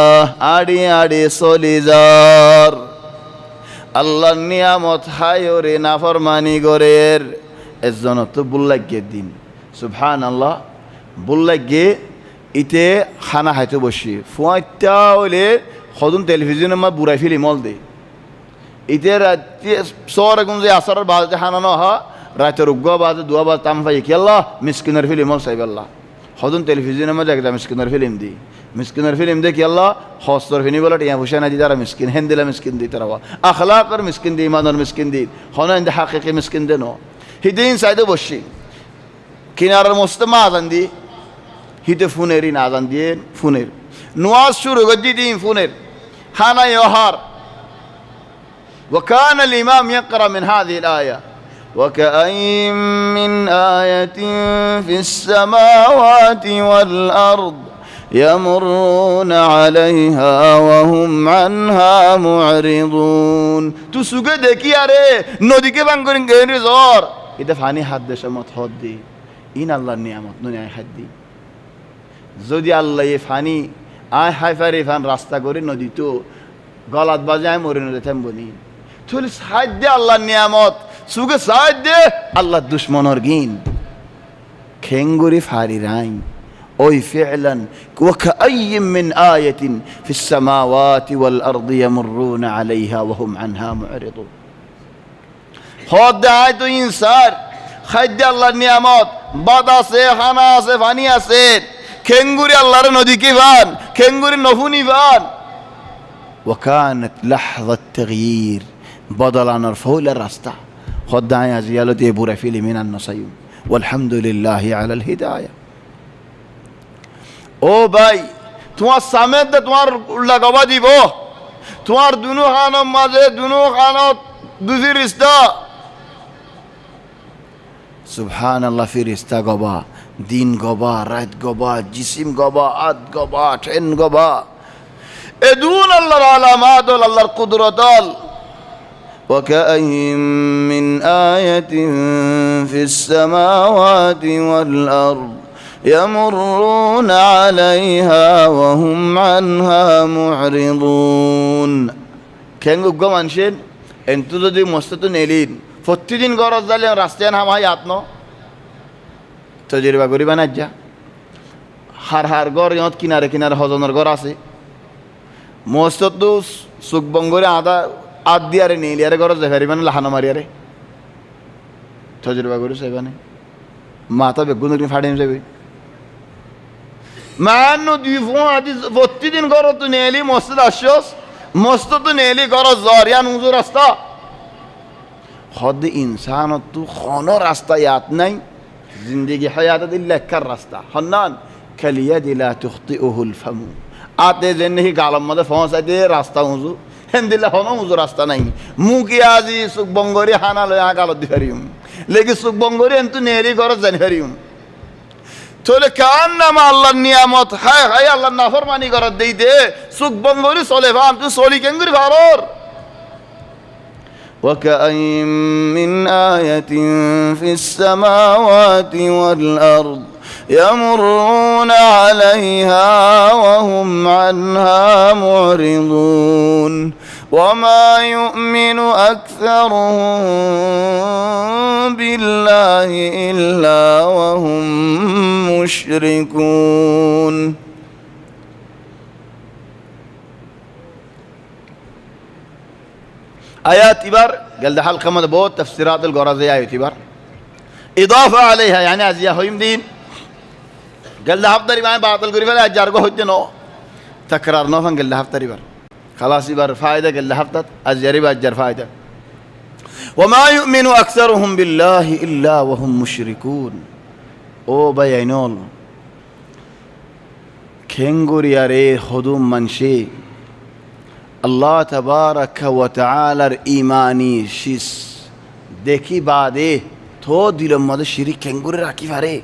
আড়ি আড়ি সলিজার আল্লাহর নিয়ামত হায়রে নাফরমানি গরের এজন তো বুল্লাগে দিন সুবহানাল্লাহ বুল্লাগে ইতে খানা খাইতে বসি ফুয়াইতা হইলে সদুন টেলিভিশনে মা বুড়াই ফিলি মল দে ইতে রাতে সর গুন যে আসরের বাজে খানা ন হা রাতের উগ্গ বাজে দুয়া বাজে তাম ফাই কি আল্লাহ মিসকিনের ফিলি মল সাইব আল্লাহ সদুন টেলিভিশনে মা দেখতা মিসকিনের ফিল্ম দি মিসকিনের ফিল্ম দেখি আল্লাহ হস্তর ফিনি বলা টিয়া পয়সা না দি তারা মিসকিন হেন দিলা মিসকিন দি তারা আখলাকর মিসকিন দি ইমানের মিসকিন দি হন ইন্দে হাকিকি মিসকিন দে নো হিদিন সাইদে বসি কিনারার মোস্তমা আজান দি হিতে ফোনেরই না আজান দিয়ে ফোনের নোয়াজ শুরু গজি দিন ফোনের খানা ইহার وكان الإمام يقرأ من هذه الآية وكأين من آية في السماوات والأرض يمرون عليها وهم عنها معرضون تسوق দেখি আরে নদীকে বাং করেন গেন জ্বর এটা ফানি হাত দেশে মত হদ দি ইন আল্লাহর নিয়ামত নুনে হাত দি যদি আল্লাহ এ ফানি আয় হাই ফারি ফান রাস্তা করে নদী তো গলাত বাজায় মরে নদী থামবনি থলি সাহায্য আল্লাহর নিয়ামত সুগে সাহায্য আল্লাহর দুশ্মনর গিন খেঙ্গুরি ফারি রাই ওই ফি'লান ওয়াকাআইয়িম মিন আয়াতিন ফিস সামাওয়াতি ওয়াল আরদি ইয়ামুরুনা আলাইহা ওয়া হুম আনহা মু'রিদুন হদায় তো ইনসান খাদ্য আল্লাহর নিয়ামত বাদ আছে খানা আছে পানি আছে খেঙ্গুরি আল্লাহর নদী কি ভান খেঙ্গুরি নফুনি ভান ওয়াকানাত লাহযাত তাগয়ির বদলানোর ফৌলার রাস্তা হদায় আজিয়ালতে বুরা ফিলি মিনান নাসাইয়ুম ওয়ালহামদুলিল্লাহি আলাল হিদায়াহ ও ভাই তোমার সামনে তোমার উল্লা গবা দিব তোমার দুনু খানের মাঝে দুনু খানত দু ফিরিস্তা সুবহানাল্লাহ ফিরিস্তা গবা দিন গবা রাত গবা জিসিম গবা আদ গবা ট্রেন গবা এদুন আল্লাহর আলামাত আল্লাহর কুদরত وكأين من آية في السماوات والأرض يمرون عليها وهم عنها معرضون كان গো মানুষের এন্তু যদি মস্ত নেলিন প্রতিদিন গরজ জালে রাস্তায় নাম হয় আত্ম তজরিবা করিবা না যা হার হার গর ইয়ত কিনারে কিনারে হজনের ঘর আছে মস্ত তো সুকবঙ্গরে আদা আদ দিয়ারে নেলিয়ারে গরজ দেখারিবানে লাহানো মারিয়ারে তজরিবা করি সাইবানে মাথা বেগুন ফাড়িয়ে যাবে মানো দুই ফোন আদি প্রতিদিন গরজ তো নেলি মসজিদ আসছস মস্ত তো নেলি গরজ জরিয়া নুজুর রাস্তা হদ ইনসান তো খন রাস্তা ইয়াত নাই জিন্দগি হায়াত দিল্লাকার রাস্তা হন্নান কালিয়াদি লা তুখতিউহুল ফামু আতে যেনহি গালম মধ্যে ফসা দিয়ে রাস্তা উজু হেন্দিলা হনো উজু রাস্তা নাই মুকি আজি সুখ বঙ্গরি হানা লয় গালত দি হারিম লেগি সুখ বঙ্গরি এন্তু নেরি গরজ জানি হারিম চলে কান নামা আল্লাহর নিয়ামত হায় হায় আল্লাহর নাফরমানি গরজ দেই দে সুখ বঙ্গরি চলে ভাম তুই চলি কেঙ্গুরি ভারর وكأين من آية في السماوات والأرض يمرون عليها وهم عنها معرضون وما يؤمن أكثرهم بالله إلا وهم مشركون آيات إبار قال ده حلقة مدبوط تفسيرات القرازية آيات إبار إضافة عليها يعني أزياء هيم دين قال ده هفتري معي بعض القريبة لا أجارقه هدنو تكرار نوفن قال ده هفتري بار خلاص إبار فائدة قال ده هفتت أزياري بأجار فائدة وما يؤمن أكثرهم بالله إلا وهم مشركون أو بيانول كنغوري ياري خدوم منشي আল্লাহ তাবারাকা ওয়া তাআলার ঈমানি শিস দেখি বাদে থো দিলের মধ্যে শিরিক খেঙ্গুরি রাখি পারে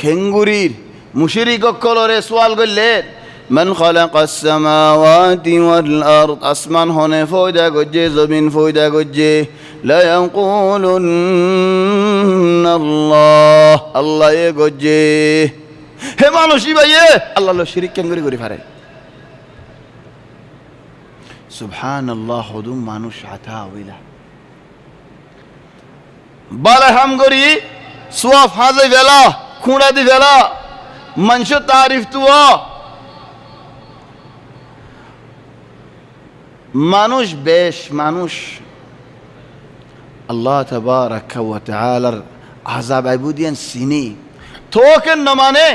খেঙ্গুরির মুশরিক কলরে সওয়াল করলে মান খালাকাস সামাওয়াতি ওয়াল আরদ আসমান হনে ফয়দা গজ্জে জমিন ফয়দা গজ্জে লা ইয়াকুলুন্না আল্লাহ আল্লাহ এ গজ্জে হে মানুষই ভাইয়ে আল্লাহ শিরিক খেঙ্গুরি করি পারে সুবহানাল্লাহ হুদুম মানুষ আতা হইলা বালা হাম করি সুয়াফ হাজে ভেলা খুঁড়া দি ভেলা মনশ তারিফ তুয়া মানুষ বেশ মানুষ আল্লাহ তাবারাকা ওয়া তাআলার আযাব আইবুদিয়ান সিনি তোকেন না মানে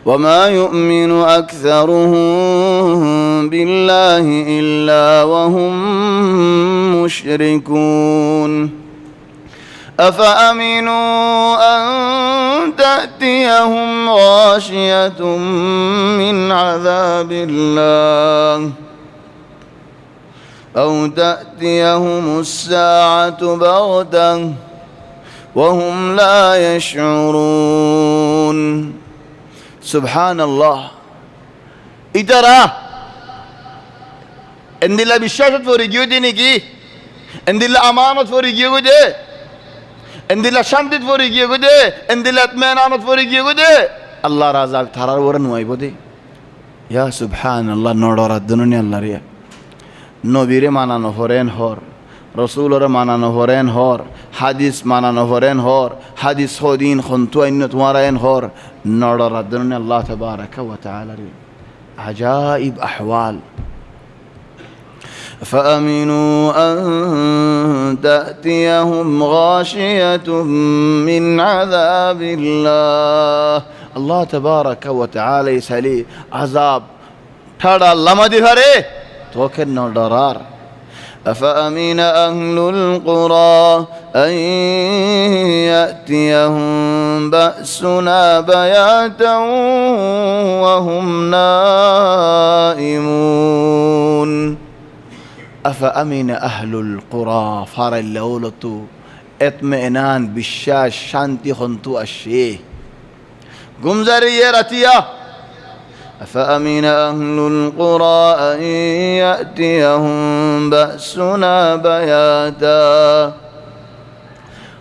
وما يؤمن أكثرهم بالله إلا وهم مشركون أفأمنوا أن تأتيهم غاشية من عذاب الله أو تأتيهم الساعة بغتة وهم لا يشعرون সুবহানাল্লাহ ইতারা എന്തില്ല വിശ്വാസত ഫോരിഗിയോ নেকি എന്തില്ല আমানত ഫോരിഗിയോ গদে എന്തില്ല শান্তিত ഫോরিগিയോ গদে എന്തില്ല আত্মানানত ফোরিগিയോ গদে আল্লাহ রাজা থারার ওরে নুয়াইবো দে ইয়া সুবহানাল্লাহ নড়রা দুননি আল্লাহ রিয়া নবীরে মানানো হরেন হর রসুলরে মানানো হরেন হর হাদিস মানানো হরেন হর হাদিস হদিন খন্তু আইন তোমারায়ন হর নড়রা দুননি আল্লাহ তাবারাকা ওয়া তাআলা রে আজাইব আহওয়াল فأمنوا أن تأتيهم غاشية من عذاب الله الله تبارك وتعالى يسالي عذاب ঠাড়া লামাদি ভারে তোকে নডরার أفأمن أهل القرى أن يأتيهم بأسنا بياتا وهم نائمون أفأمن أهل القرى فار اللولتو اطمئنان بالشاش شانتي خنتو الشيه قمزري رتيا أفأمن أهل القرى أن يأتيهم بأسنا بياتا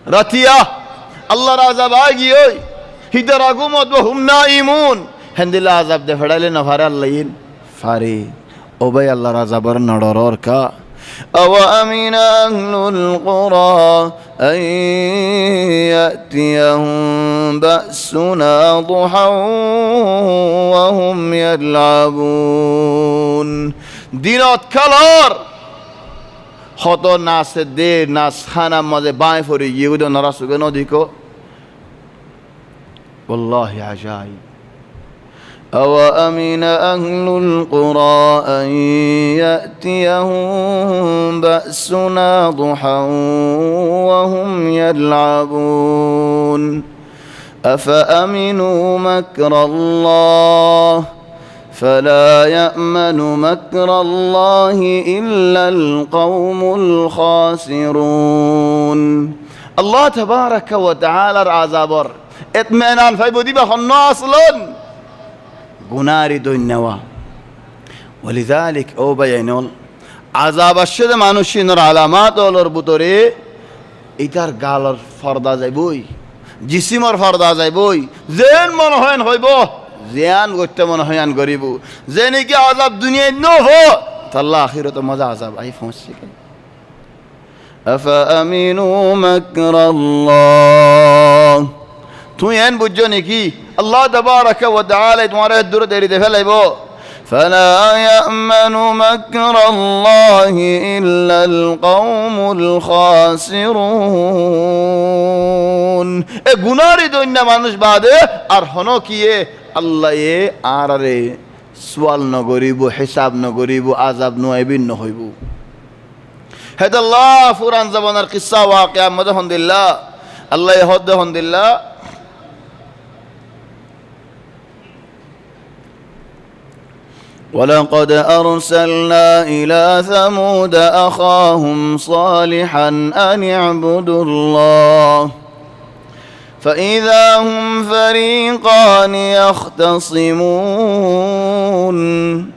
رتيا الله رازب آگي هدر أقومت وهم نائمون هند الله عذاب دفڑا لنا فار الليل فاري أبي الله رازبر ندرور كا أو أمن أهل القرى أن يأتيهم بأسنا ضحى وهم يلعبون دينات كلار خطو ناس دي ناس خانا مزه باين فوري يودو نراسو گنو ديكو والله عجائب أو أمن أهل القرى أن يأتيهم بأسنا ضحى وهم يلعبون أفأمنوا مكر الله فلا يأمن مكر الله إلا القوم الخاسرون الله تبارك وتعالى عذابر اطمئنان فيبودي بخنا أصلا গুনারি দৈন্যওয়া ولذلك أو بينول عذاب الشد মানুষিনর আলামাত ওলর বুতরে ইতার গালর ফর্দা যাইবই জিসিমর ফর্দা যাইবই যেন মন হয়ন হইব জিয়ান গতে মন হয়ান গরিব যে নাকি আযাব দুনিয়ায় ন হো তাল্লাহ আখিরাত মজা আযাব আই পৌঁছে গে আফামিনু মাকরাল্লাহ তুই এন বুঝছো নাকি আল্লাহ তাবারাকা ওয়া তাআলা তোমার দূর দেরি দে ফেলাইব فلا يأمن مكر الله إلا القوم الخاسرون এ গুনারি দৈন্য মানুষ বাদে আর হনো কিয়ে আল্লাহ এ আরারে সওয়াল ন করিব হিসাব ন করিব আযাব নয়বিন ন হইব হেদাল্লাহ ফুরান জামানার কিসসা ওয়াকিয়া মদহন্দিল্লাহ আল্লাহ হদহন্দিল্লাহ ولقد أرسلنا إلى ثمود أخاهم صالحا أن اعبدوا الله فإذا هم فريقان يختصمون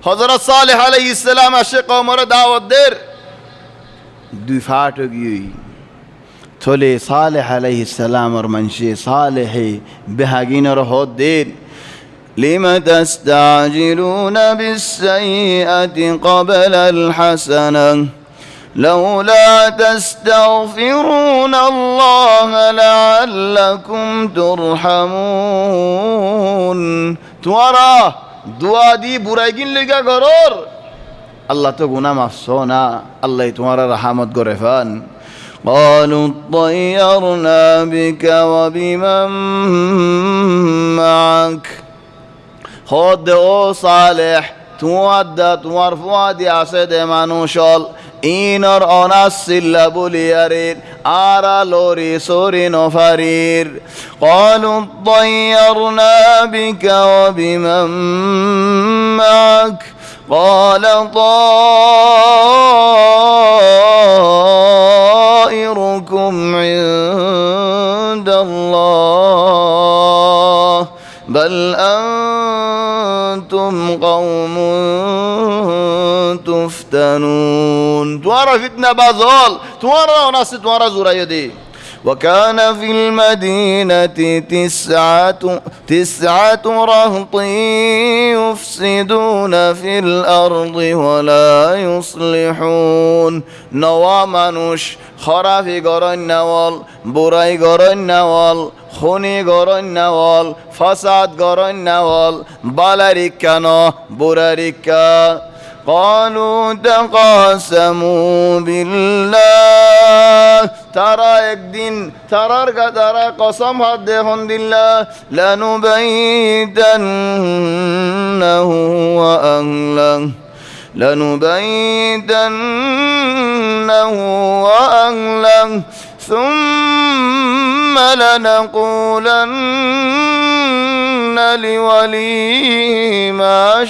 حضرت صالح عليه السلام عشق عمر دعوت دير دفعت گئی تولي صالح عليه السلام ورمنشي صالح بهاگين رهود دير لم تستعجلون بالسيئة قبل الحسنة لولا تستغفرون الله لعلكم ترحمون توارا دعا دي برايگين لگا غرور الله تو گناه مفسونا الله تمہارا رحمت گرفان قالوا اطيرنا بك وبمن معك خود او صالح তোমার ফুয়াদি আছে দে মানুষল ইনর অনাসিল্লা বলিয়ারের আরা লরি সরি নফারির قالوا طيرنا بك وبمن معك قال طائركم عند الله بل أنتم قوم تفتنون توارى فتنة بازول توارى وناس توارى زرايدي وكان في المدينة تسعة رهط يفسدون في الأرض ولا يصلحون نوا মানুষ خرافي গরন নাওয়াল বুরাই গরন নাওয়াল খুনি গরন নাওয়াল ফাসাদ গরন নাওয়াল বালারিকা ন বুরারিকা قالوا تقاسموا بالله ترى একদিন তারার গাদারা কসম হাত দেহন দিল্লাহ لنبيتنه وأهله ثم لنقولن لوليه ما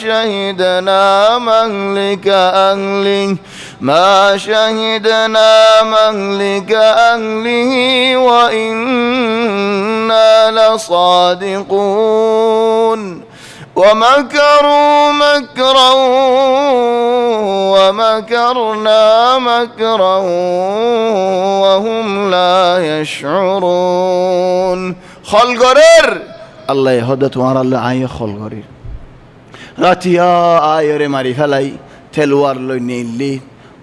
شهدنا مهلك أهله وإنا لصادقون ومكروا مكرا ومكرنا مكرا وهم لا يشعرون خلقرر الله يهدى تمہارا اللہ آئے خلقرر راتیا آئے رے ماری فلائی تلوار لوئی نیلی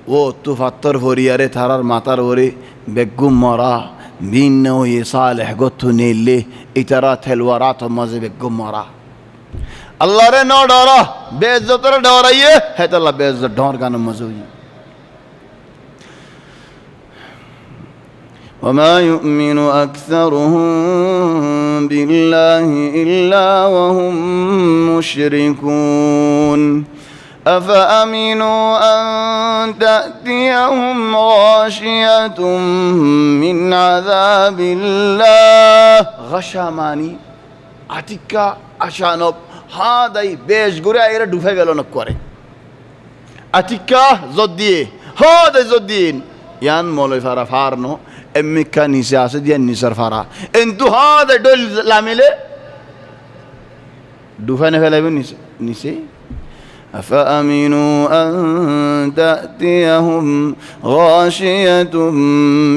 وہ تو فتر فوریارے تھارار ماتار وری بگم مرا بینو یہ صالح گتو نیلی اترا تلوارات مزے بگم مرا اللہ رے نو ڈورا بے عزت رے ڈورائیے ہے تو اللہ بے عزت ڈور گانا مزوئی وما يؤمن أكثرهم بالله إلا وهم مشركون أفأمنوا أن تأتيهم غاشية من عذاب الله غشا মানি আতিকা আশানব হাদাই বেশ ঘুরে এরা ডুবে গেল না করে আতিকা জদ্দিয়ে হাদাই জদ্দিন ইয়ান মলই ফারা ফারনো এমিকা নিচে আছে দিয়ে নিচের ফারা কিন্তু হাদাই ডল লামিলে ডুবানে ফেলাইবে নিচে নিচে أفأمنوا أن تأتيهم غاشية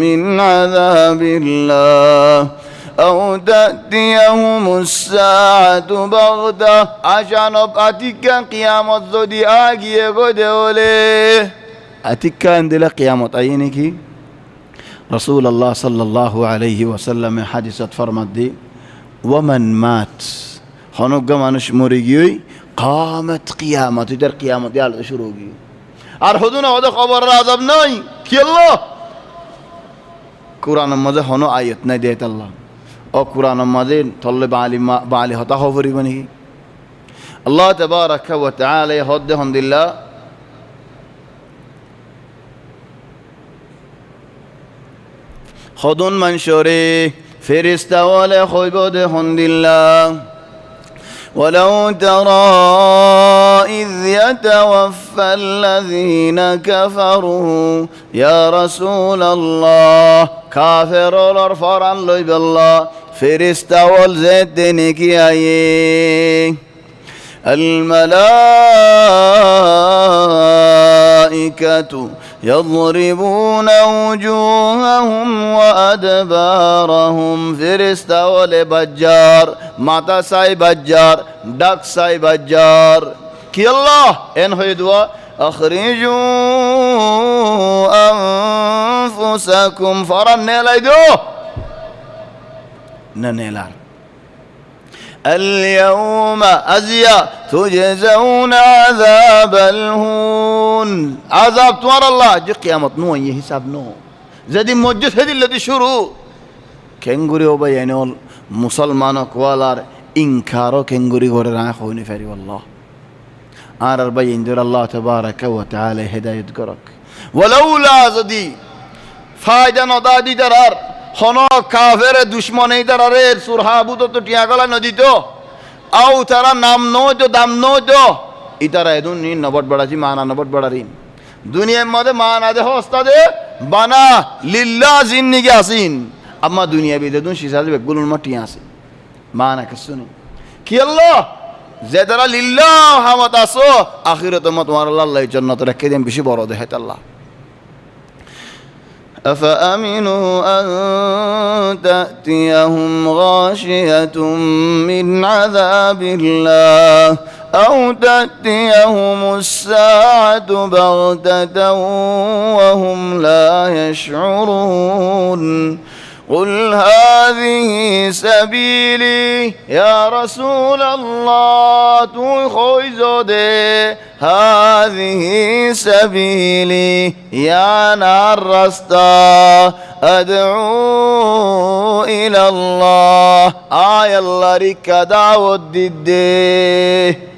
من عذاب الله أو تأتيهم الساعة بغتة عشان أتيكا قيامة زودي آجي قدولي أتيكا عندنا قيامة أينكي رسول الله صلى الله عليه وسلم حديثة فرمت دي ومن مات خنوق مانش مريجي قامت قيامة در قيامة يالله شروعي أرحدنا هذا خبر عذاب ناي كي الله قرآن ماذا هنو آيات نديت الله أو قرآن ماذا طلب بعلي هتا خبري بني الله تبارك وتعالى يهد هند الله خدون منشوري فرستا ولا خيبود هند الله ولو ترى إذ يتوفى الذين كفروا يا رسول الله كافر الأرفران لي بالله فرستا والزيتنك أيه الملائكة يضربون وجوههم وأدبارهم فرستا والبجار ماتا ساي بجار دك ساي بجار كي الله إن هيدوا أخرجوا أنفسكم فرن نيلايدو ننيلار اليوم أزيا تجزون عذاب الهون عذاب توار الله جي قيامة نو يه حساب نو زدي موجود هذه الذي شروع كنغوري وبا يعني مسلمانو كوالار إنكارو كنغوري غور راي خوني فري والله آر البي اندر الله تبارك وتعالى هداية قرك ولولا زدي فايدة نضادي درار خنا كافر دشمن دراره سرها بود تو টিয়াগলা নদী তো আও তারা নাম নো তো দাম নো তো ইতারা এদুন নি নবট বড়াজি মানা নবট বড়ারিন দুনিয়ার মধ্যে মানা দে ওস্তাদে বানা লিল্লাহ জিন্নিগি আসিন আম্মা দুনিয়া বিদেদুন শিসাদে বেগুলুন মাটি আসে মানা কসুনি কি আল্লাহ জেদারা লিল্লাহ হামত আসো আখিরাত মত তোমার আল্লাহ জান্নাত রাখে দেন বেশি বড় দেখাত আল্লাহ أفأمنوا أن تأتيهم غاشية من عذاب الله أو تأتيهم الساعة بغتة وهم لا يشعرون قل هذه سبيلي يا رسول الله توي زودي هذه سبيلي يا نار رستا أدعو إلى الله آية الله ريك دعوة دي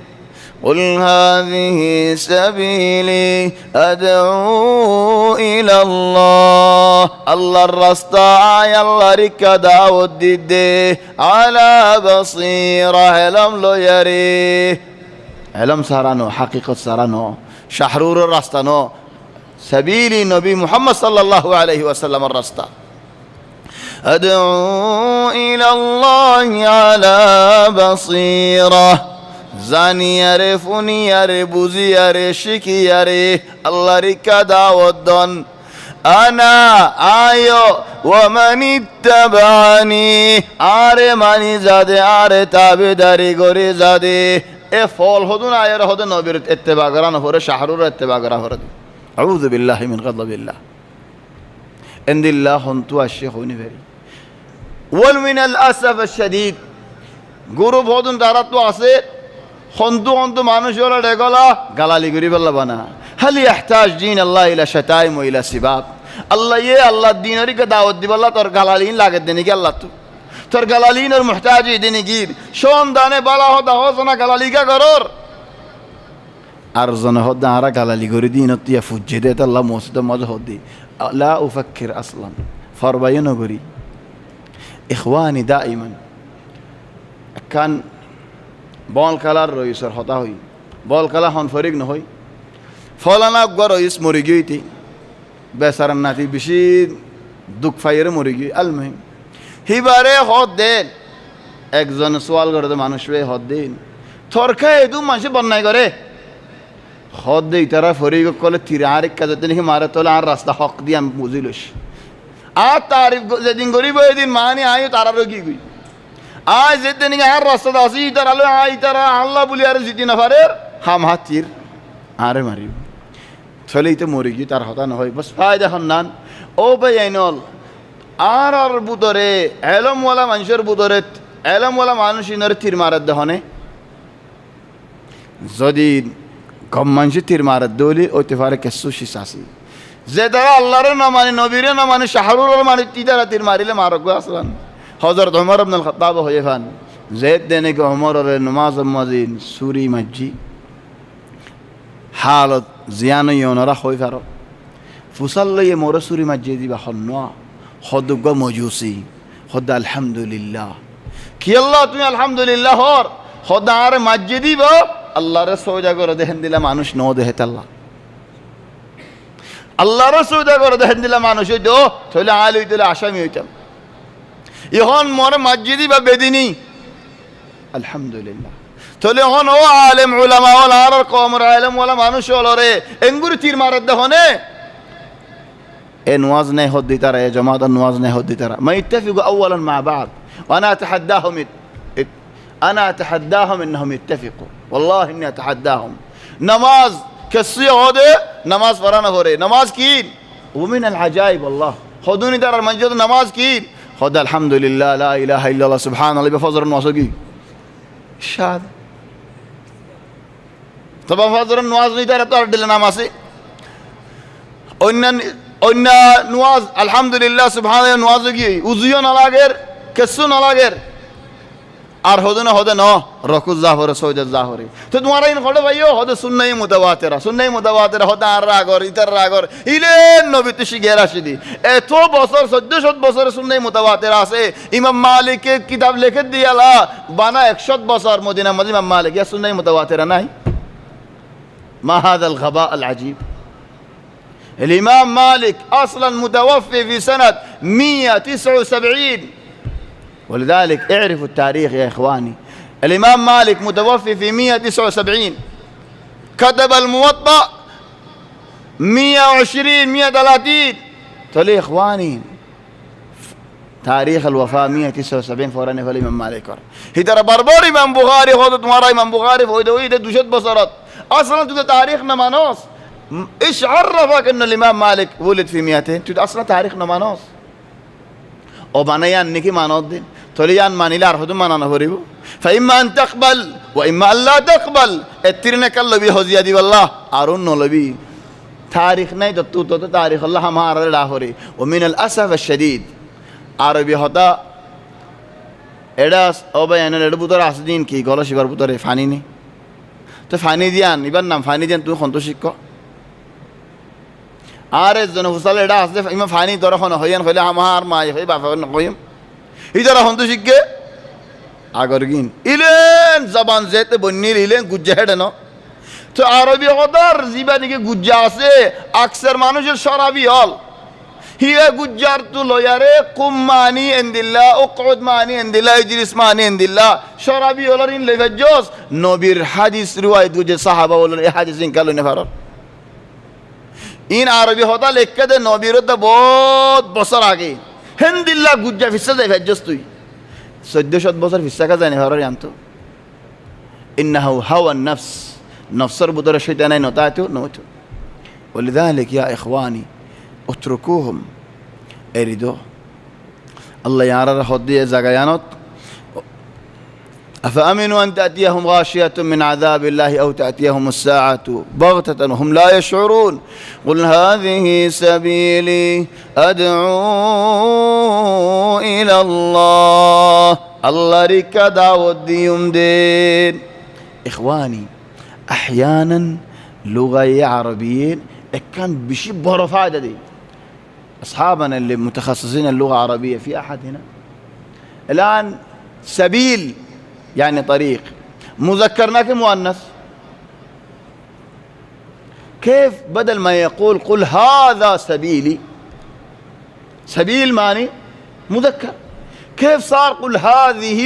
قل هذه سبيلي أدعو إلى الله الله الرسطا يا الله رك داود دي على بصيرة علم لو يري علم سارانو حقيقة سارانو شحرور الرسطانو سبيلي نبي محمد صلى الله عليه وسلم الرسطا أدعو إلى الله على بصيرة জানিয়ারে ফুনিয়ারে বুঝিয়ারে শিখিয়ারে আল্লাহ রিকা দাওয়াত দন আনা আয়ো ওয়ামানিত্তাবানি আরে মানি যাদে আরে তাবেদারি করে যাদে এ ফল হদুন আয়ের হদে নবীর ইত্তেবা করা নফরে শাহরুর ইত্তেবা করা হরে আউযু বিল্লাহি মিন গাযাবিল্লাহ ইনদিল্লাহ হন্তু আশিখুনি ভেরি ওয়াল মিনাল আসফ আশ-শাদীদ গুরু হদুন তারা তো আছে خندو خندو مانوش ولا دغلا غلالي غري بالله بنا هل يحتاج دين الله الى شتائم والى سباب الله ये الله دينري का दावत दी بالله तोर गलालीन लागत देने की अल्लाह तोर गलालीन और मुहताजी देने की शोन दाने बाला होता हो सना गलाली का करोर আর জন হদ্দা আরা গালালি করে দিন তিয়া ফুজ্জে দে আল্লাহ মসজিদ মজা হদ্দি লা উফাক্কির আসলাম ফরবাইও নগরী ইখওয়ানি দা ইমান একখান বল খেলার রইসর হতা হই বল খেলা হন ফরিক নহই ফলানা গর রইস মরি গিয়েতি বেসারান নাতি বেশি দুঃখ ফাইয়ের মরি গিয়ে আলমহিম হিবারে হদ দেন একজন সোয়াল করে মানুষ হদ দিন থরখা এদু মানুষ বন্যায় করে হদ দেই তারা ফরিক কলে তীরে আরেক কাজে নাকি মারে তোলে আর রাস্তা হক দিয়ে আমি বুঝিলস আর তারিফ যেদিন গরিব এদিন মানি আয়ো তারারও কি গুই আয় যেতে নাকি আর রাস্তা আসি তারা আলো আই তারা আল্লাহ বলি আর জিতি না পারে হাম হাত তীর আরে মারিব চলেই তো মরি গিয়ে তার হতা নহয় বস পাই দেখুন নান ও ভাই আইনল আর বুতরে এলমওয়ালা মানুষের বুতরে এলমওয়ালা মানুষ ইনরে তীর মারার দহনে যদি কম মানুষের তীর মারার দৌলি ওইতে পারে কেসু শিশাসি যে তারা আল্লাহর না মানে নবীরে না মানে শাহরুর মানে তিতারা তীর মারিলে মারক আসলান হযরত ওমর ইবনে আল খাত্তাব হয়ে ফান জেদ দেনে কে ওমরের নামাজ মাজিন সুরি মাজি হালত জিয়ান ইয়নরা হই ফারো ফুসাল্লায়ে মোর সুরি মাজি দিবা হন্না হদুগ মজুসি হদ আলহামদুলিল্লাহ কি আল্লাহ তুমি আলহামদুলিল্লাহ হর হদা আর মাজি দিব আল্লাহরে সওজা করে দেখেন দিলা মানুষ ন দেহে আল্লাহ আল্লাহরে সওজা করে দেখেন দিলা মানুষ হইতো তাহলে আল হইতলে আসামি হইতাম এখন মোর মসজিদি বা বেদিনী আলহামদুলিল্লাহ তাহলে এখন ও আলেম উলামা ওয়াল আর কওমের আলেম ওয়ালা মানুষ হলরে এঙ্গুরি তীর মারার দেখনে এ নওয়াজ নাই হদ্দি তারা এ জামাত নওয়াজ নাই হদ্দি তারা মা ইত্তাফিকু আওয়ালান মা বাদ وانا اتحداهم انهم يتفقوا والله اني اتحداهم نماز كسي هده نماز فرانا هره نماز كين ومن العجائب والله خذوني دار المسجد نماز كين خذ الحمد لله لا اله الا الله سبحان الله بفضل النواسقي شاد طبعا فضل النواز دار تو دل نمازي অন্য নওয়াজ আলহামদুলিল্লাহ সুবহানাল্লাহ নওয়াজ কি উযুও না লাগের কিছু না লাগের আর হদে না হদে ন রকুজ জাহরে সওজা জাহরে তো তোমারা ইন খড়ে ভাইও হদে সুন্নাই মুতাওয়াতিরা হদে আর রাগর ইতার রাগর ইলে নবী তো শিখে রাশিদি এত বছর 1400 বছরের সুন্নাই মুতাওয়াতিরা আছে ইমাম মালিকের কিতাব লিখে দিয়ালা বানা 100 বছর মদিনা ইমাম মালিক ইয়া সুন্নাই মুতাওয়াতিরা নাই মা হাদাল গাবা আল আজিব الإمام مالك أصلا متوفي في سنة 179 ولذلك اعرفوا التاريخ يا إخواني الإمام مالك متوفي في 179 كتب الموطأ 120 130 تولي إخواني تاريخ الوفاة 179 فوراني فالإمام مالك هي ترى بربر إمام بخاري خذت مرة إمام بخاري فويدويد دوشت بصرت أصلا تبدأ تاريخنا ما نص ايش عرفك ان الامام مالك ولد في 200 تود اصلا تاريخنا ما نص او بنيان نكي ما نودين توليان مانيلا ارهدو ما نهوريبو فاما ان تقبل واما ان لا تقبل اترنك اللبي هزيادي والله ارون نلبي تاريخ নাই তো تاريخ الله हमारा লাহোরে ومن الاسف الشديد عربي হতা এডাস ও বায়ানের এড বুতর আসদিন কি গলা শিবার বুতরে ফানি নি তো ফানি দিয়ান ইবার নাম ফানি দিয়ান তুই সন্তোষিক আরে জন হুসাল এডা আসলে ইমা ফানি তোরা হন হইয়ান হইলে আমার মা হই বাবা নকইম ইজারা হন্তু শিখকে আগর গিন ইলেন জবান যেতে বন্নির ইলেন গুজ্জা হেডে ন তো আরবি হদার জিবানিকে গুজ্জা আছে আকসার মানুষের শরাবি হল হিয়া গুজ্জার তু লয়ারে কুম্মানি এন্দিল্লাহ উকউদ মানি এন্দিল্লাহ ইজলিস মানি এন্দিল্লাহ শরাবি হলর ইন লেফাজ্জস নবীর হাদিস রিওয়ায়াত গুজে সাহাবা বলেন এই হাদিস ইন কালনে ফারর इन आरबी होता लिख के दे नबीर तो बहुत बसर आगे हिंदिल्ला गुज्जा फिस्सा दे भेजस तुई 1400 बसर फिस्सा का जाने हर यान तो इन्नहु हवा नफ्स नफ्सर बुदर शैतान नतातु नोतु ولذلك يا اخواني اتركوهم اريدو الله يعرر خدي زغيانات أفأمنوا أن تأتيهم غاشية من عذاب الله أو تأتيهم الساعة بغتة وهم لا يشعرون قل هذه سبيلي أدعو إلى الله الله ركا دعوة ديوم دين إخواني أحيانا لغة عربية كان بشي بورو فايدة دي. أصحابنا اللي متخصصين اللغة العربية في أحد هنا الآن سبيل يعني طريق مذكرنا كمؤنث، كيف بدل ما يقول قل هذا سبيلي، سبيل ماني مذكر، كيف صار قل هذه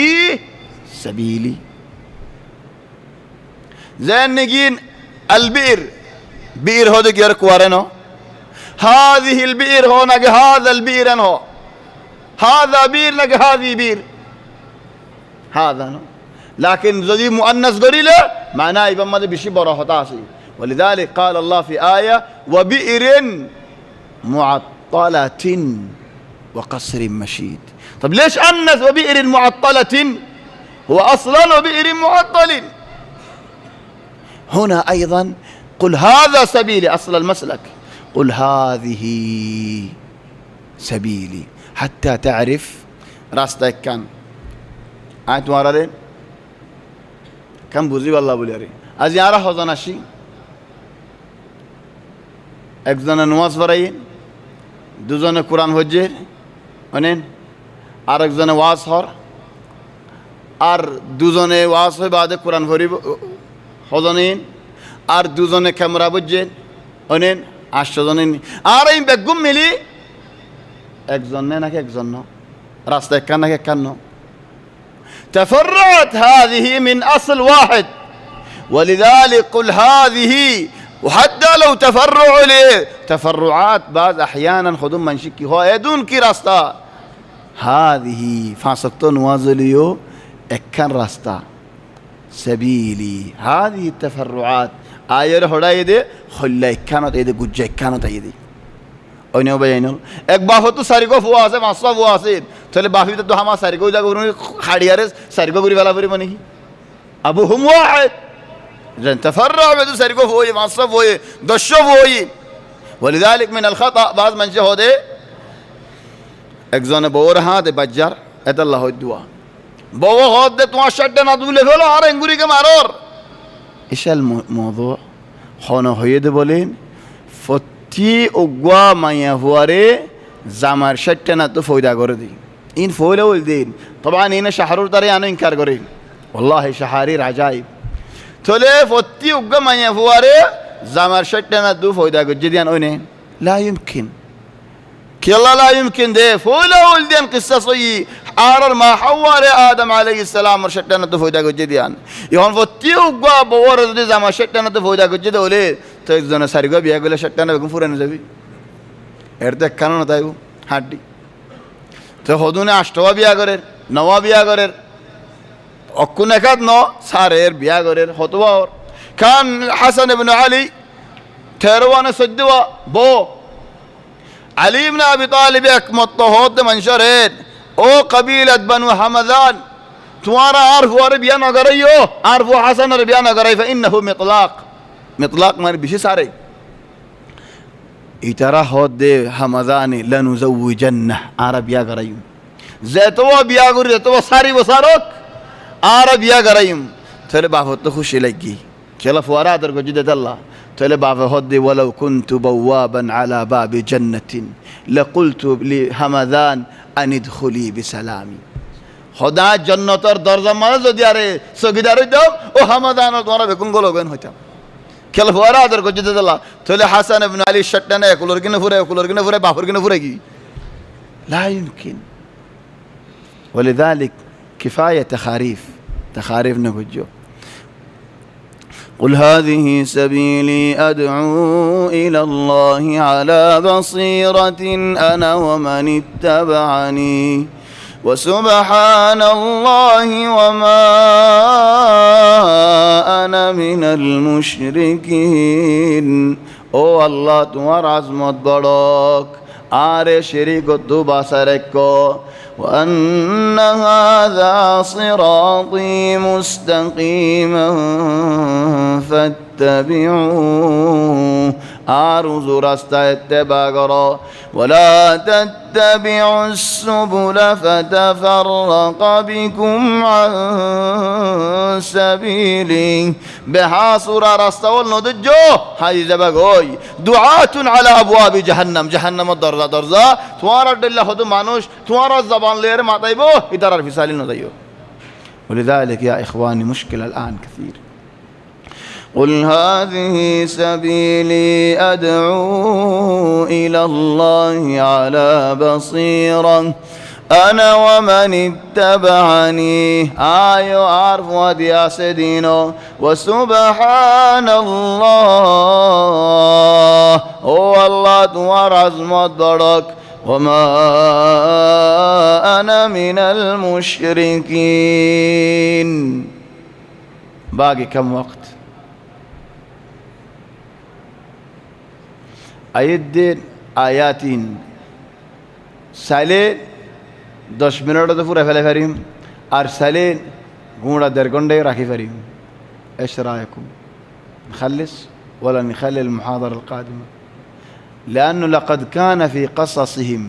سبيلي؟ زين نجين البئر، بئر هو دك يرك ورنو، هذه البئر هو نج هذا البئر هو، هذا بئر نج هذه بئر، هذا نو. لكن زدي مؤنث قليلة معناه يبقى ما بشي برا تاسي. ولذلك قال الله في آية وبئر معطلة وقصر مشيد. طب ليش أنث وبئر معطلة؟ هو أصلا وبئر معطل. هنا أيضا قل هذا سبيلي، أصل المسلك قل هذه سبيلي حتى تعرف راستك كان آيات وارده كم بوزي والله بولياري از يارا حوزانشي একজনে নামাজ পড়াই, দুজনে কোরআন হজ্জে অনেন, আর একজনে ওয়াজ হর, আর দুজনে ওয়াজ হয়ে বাদে কোরআন ভরিব হজনেন, আর দুজনে ক্যামেরা বুঝছে অনেন 800 জনে, আর এই বেগুম মিলি একজন নাকি একজন রাস্তা একখান নাকি একখান। تفرعت هذه من أصل واحد ولذلك قل هذه. وحتى لو تفرع له تفرعات بعض أحيانا خدوم من شكي هو يدون كي راستا هذه فاسقتون وازليو اكن راستا سبيلي. هذه التفرعات آية هداية دي خلا كانت ايدي گجا كانت ايدي اونيو بينول এক বাফ তো সারিগো ফুয়া আছে মাসা ফুয়া আছে তাহলে বাফি তো হামা সারিগো জাগো খাড়িয়ারে সারিগো করি বালা করি মানে কি আবু হুম ওয়াহিদ جن تفرع بدو سرقوف هوي معصف هوي دشوف هوي. ولذلك من الخطأ بعض من جهده اكزون بور هذا بجار اد الله الدعاء بو هاد تو شدنا دول فلو ار انغوري كمارور. ايش الموضوع هنا هيد بولين فتي اوغوا ما يفوري زمر شدنا تو فويدا غردي ان فوله ولدين. طبعا هنا شحرور ترى انا انكار غري والله شحارير عجائب تولي فتي وقما يفواري زمر شتنا دو فويدا جديان اوني لا يمكن كلا لا يمكن ده فولا ولدين قصصي عارر ما حواري آدم عليه السلام شتنا دو فويدا جديان يهون فتي وقوا بور دي زمر شتنا دو فويدا جديد ولي تزنا سارغا بيا گله شتنا بكم فورن جبي ارته كانو نتايو হাড্ডি তো হদুনে আষ্টवा বিয়া করে নওয়া বিয়া করে অকুন একাদ ন সারের বিয়া গরের হতওয়ার কান হাসান ইবনে আলী 13 সদ্দওয়া বো আলী ইবনে আবি তালিব একমত হদ মনশরেদ ও কবিলত বনু হামদান তোমারা আরফ ওর বিয়া না করাইও আরফ হাসানের বিয়া না করাই فانه مطلاق مطلاق মানে বিশেষ সারে ইতারা হদ হামদানি লানুজাওজান্না আর বিয়া করাইও যেতও বিয়া করি যেতও সারি বসারক আর বিয়া করাইম তাহলে বাপ তো খুশি লাগি চলা ফুয়ারা আদর গজিদে আল্লাহ তাহলে বাপ হদ্দি ওয়ালাউ কুনতু বাওয়াবান আলা বাবি জান্নাতিন লাকুলতু লিহামাদান আন ইদখুলি বিসালামি। খোদা জান্নাতের দরজা মানে যদি আরে সগিদার হইতাম ও হামাদান তোমরা বেকুম গলবেন হইতাম চলা ফুয়ারা আদর গজিদে আল্লাহ তাহলে হাসান ইবনে আলী শট্টানে কুলর কিনে ফুরে বাপর কিনে ফুরে কি লা يمكن. ولذلك كفاية تخاريف نبجو قل هذه سبيلي أدعو إلى الله على بصيرة أنا ومن اتبعني وسبحان الله وما أنا من المشركين. او الله تمہار عظمت بڑوک آرے شریک تو باسرکو وأن هذا صراطي مستقيما فاتبعوه আর উজু রাস্তা ইত্তেবা করো ওয়ালা তাত্তাবিউস সুবুলা ফাতাফাররাকা বিকুম আন সাবিলি বেহাসুরা রাস্তা ওল নদজ্জ হাই যাবা গই দুআতুন আলা আবওয়াবি জাহান্নাম জাহান্নামের দরজা দরজা তোমার আল্লাহ হদু মানুষ তোমার জবান লের মাতাইবো ইদারার ফিসালি ন যাইও ولذلك يا إخواني مشكلة الآن كثير قل هذه سبيلي أدعو إلى الله على بصيرة أنا ومن اتبعني آيو عارف ودي أسدينو وسبحان الله هو الله توار عظمت برك وما أنا من المشركين باقي كم وقت আয়াতদের আয়াতিন সাইলে 10 মিনিটে তো পুরো ফেলে পারিম আর সাইলে ঘুমড়া 1.5 ঘন্টায় রাখি পারিম ايش رايكم نخلص ولا نخلي المحاضرة القادمة لأنه لقد كان في قصصهم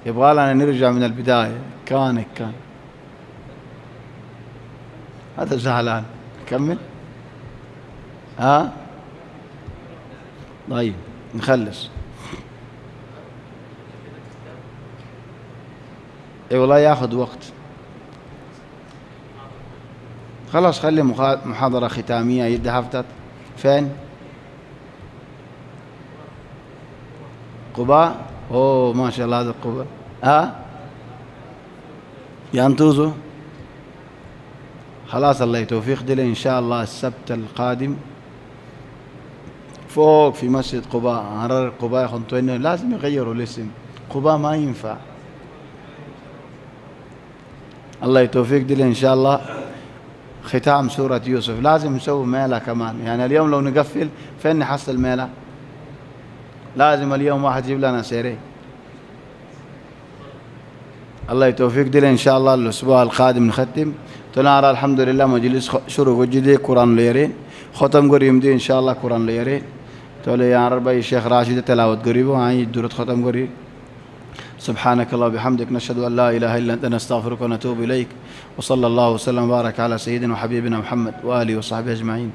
يبغى لنا نرجع من البداية كان هذا زعلان نكمل ها طيب نخلص اي والله ياخذ وقت خلاص خلي محاضرة ختامية يدي حفتت فين قباء اوه ما شاء الله هذا قباء ها ينتوزو خلاص الله يتوفيق دي ان شاء الله السبت القادم فوق في مسجد قباء هرر قباء خنطوينه لازم يغيروا الاسم قباء ما ينفع الله يتوفيق دي ان شاء الله ختام سورة يوسف لازم نسوي ميلة كمان يعني اليوم لو نقفل فين نحصل ميلة لازم اليوم واحد يجيب لنا سيري الله يتوفيق دي ان شاء الله الاسبوع القادم نختم تنارى الحمد لله مجلس شروع جديد قرآن ليرين ختم قريم دي ان شاء الله قرآن ليرين تولي يا ربي الشيخ راشد تلاوة قريبه هاي دورة ختم قريب سبحانك الله وبحمدك نشهد أن لا إله إلا أنت نستغفرك ونتوب إليك وصلى الله وسلم وبارك على سيدنا وحبيبنا محمد وآله وصحبه أجمعين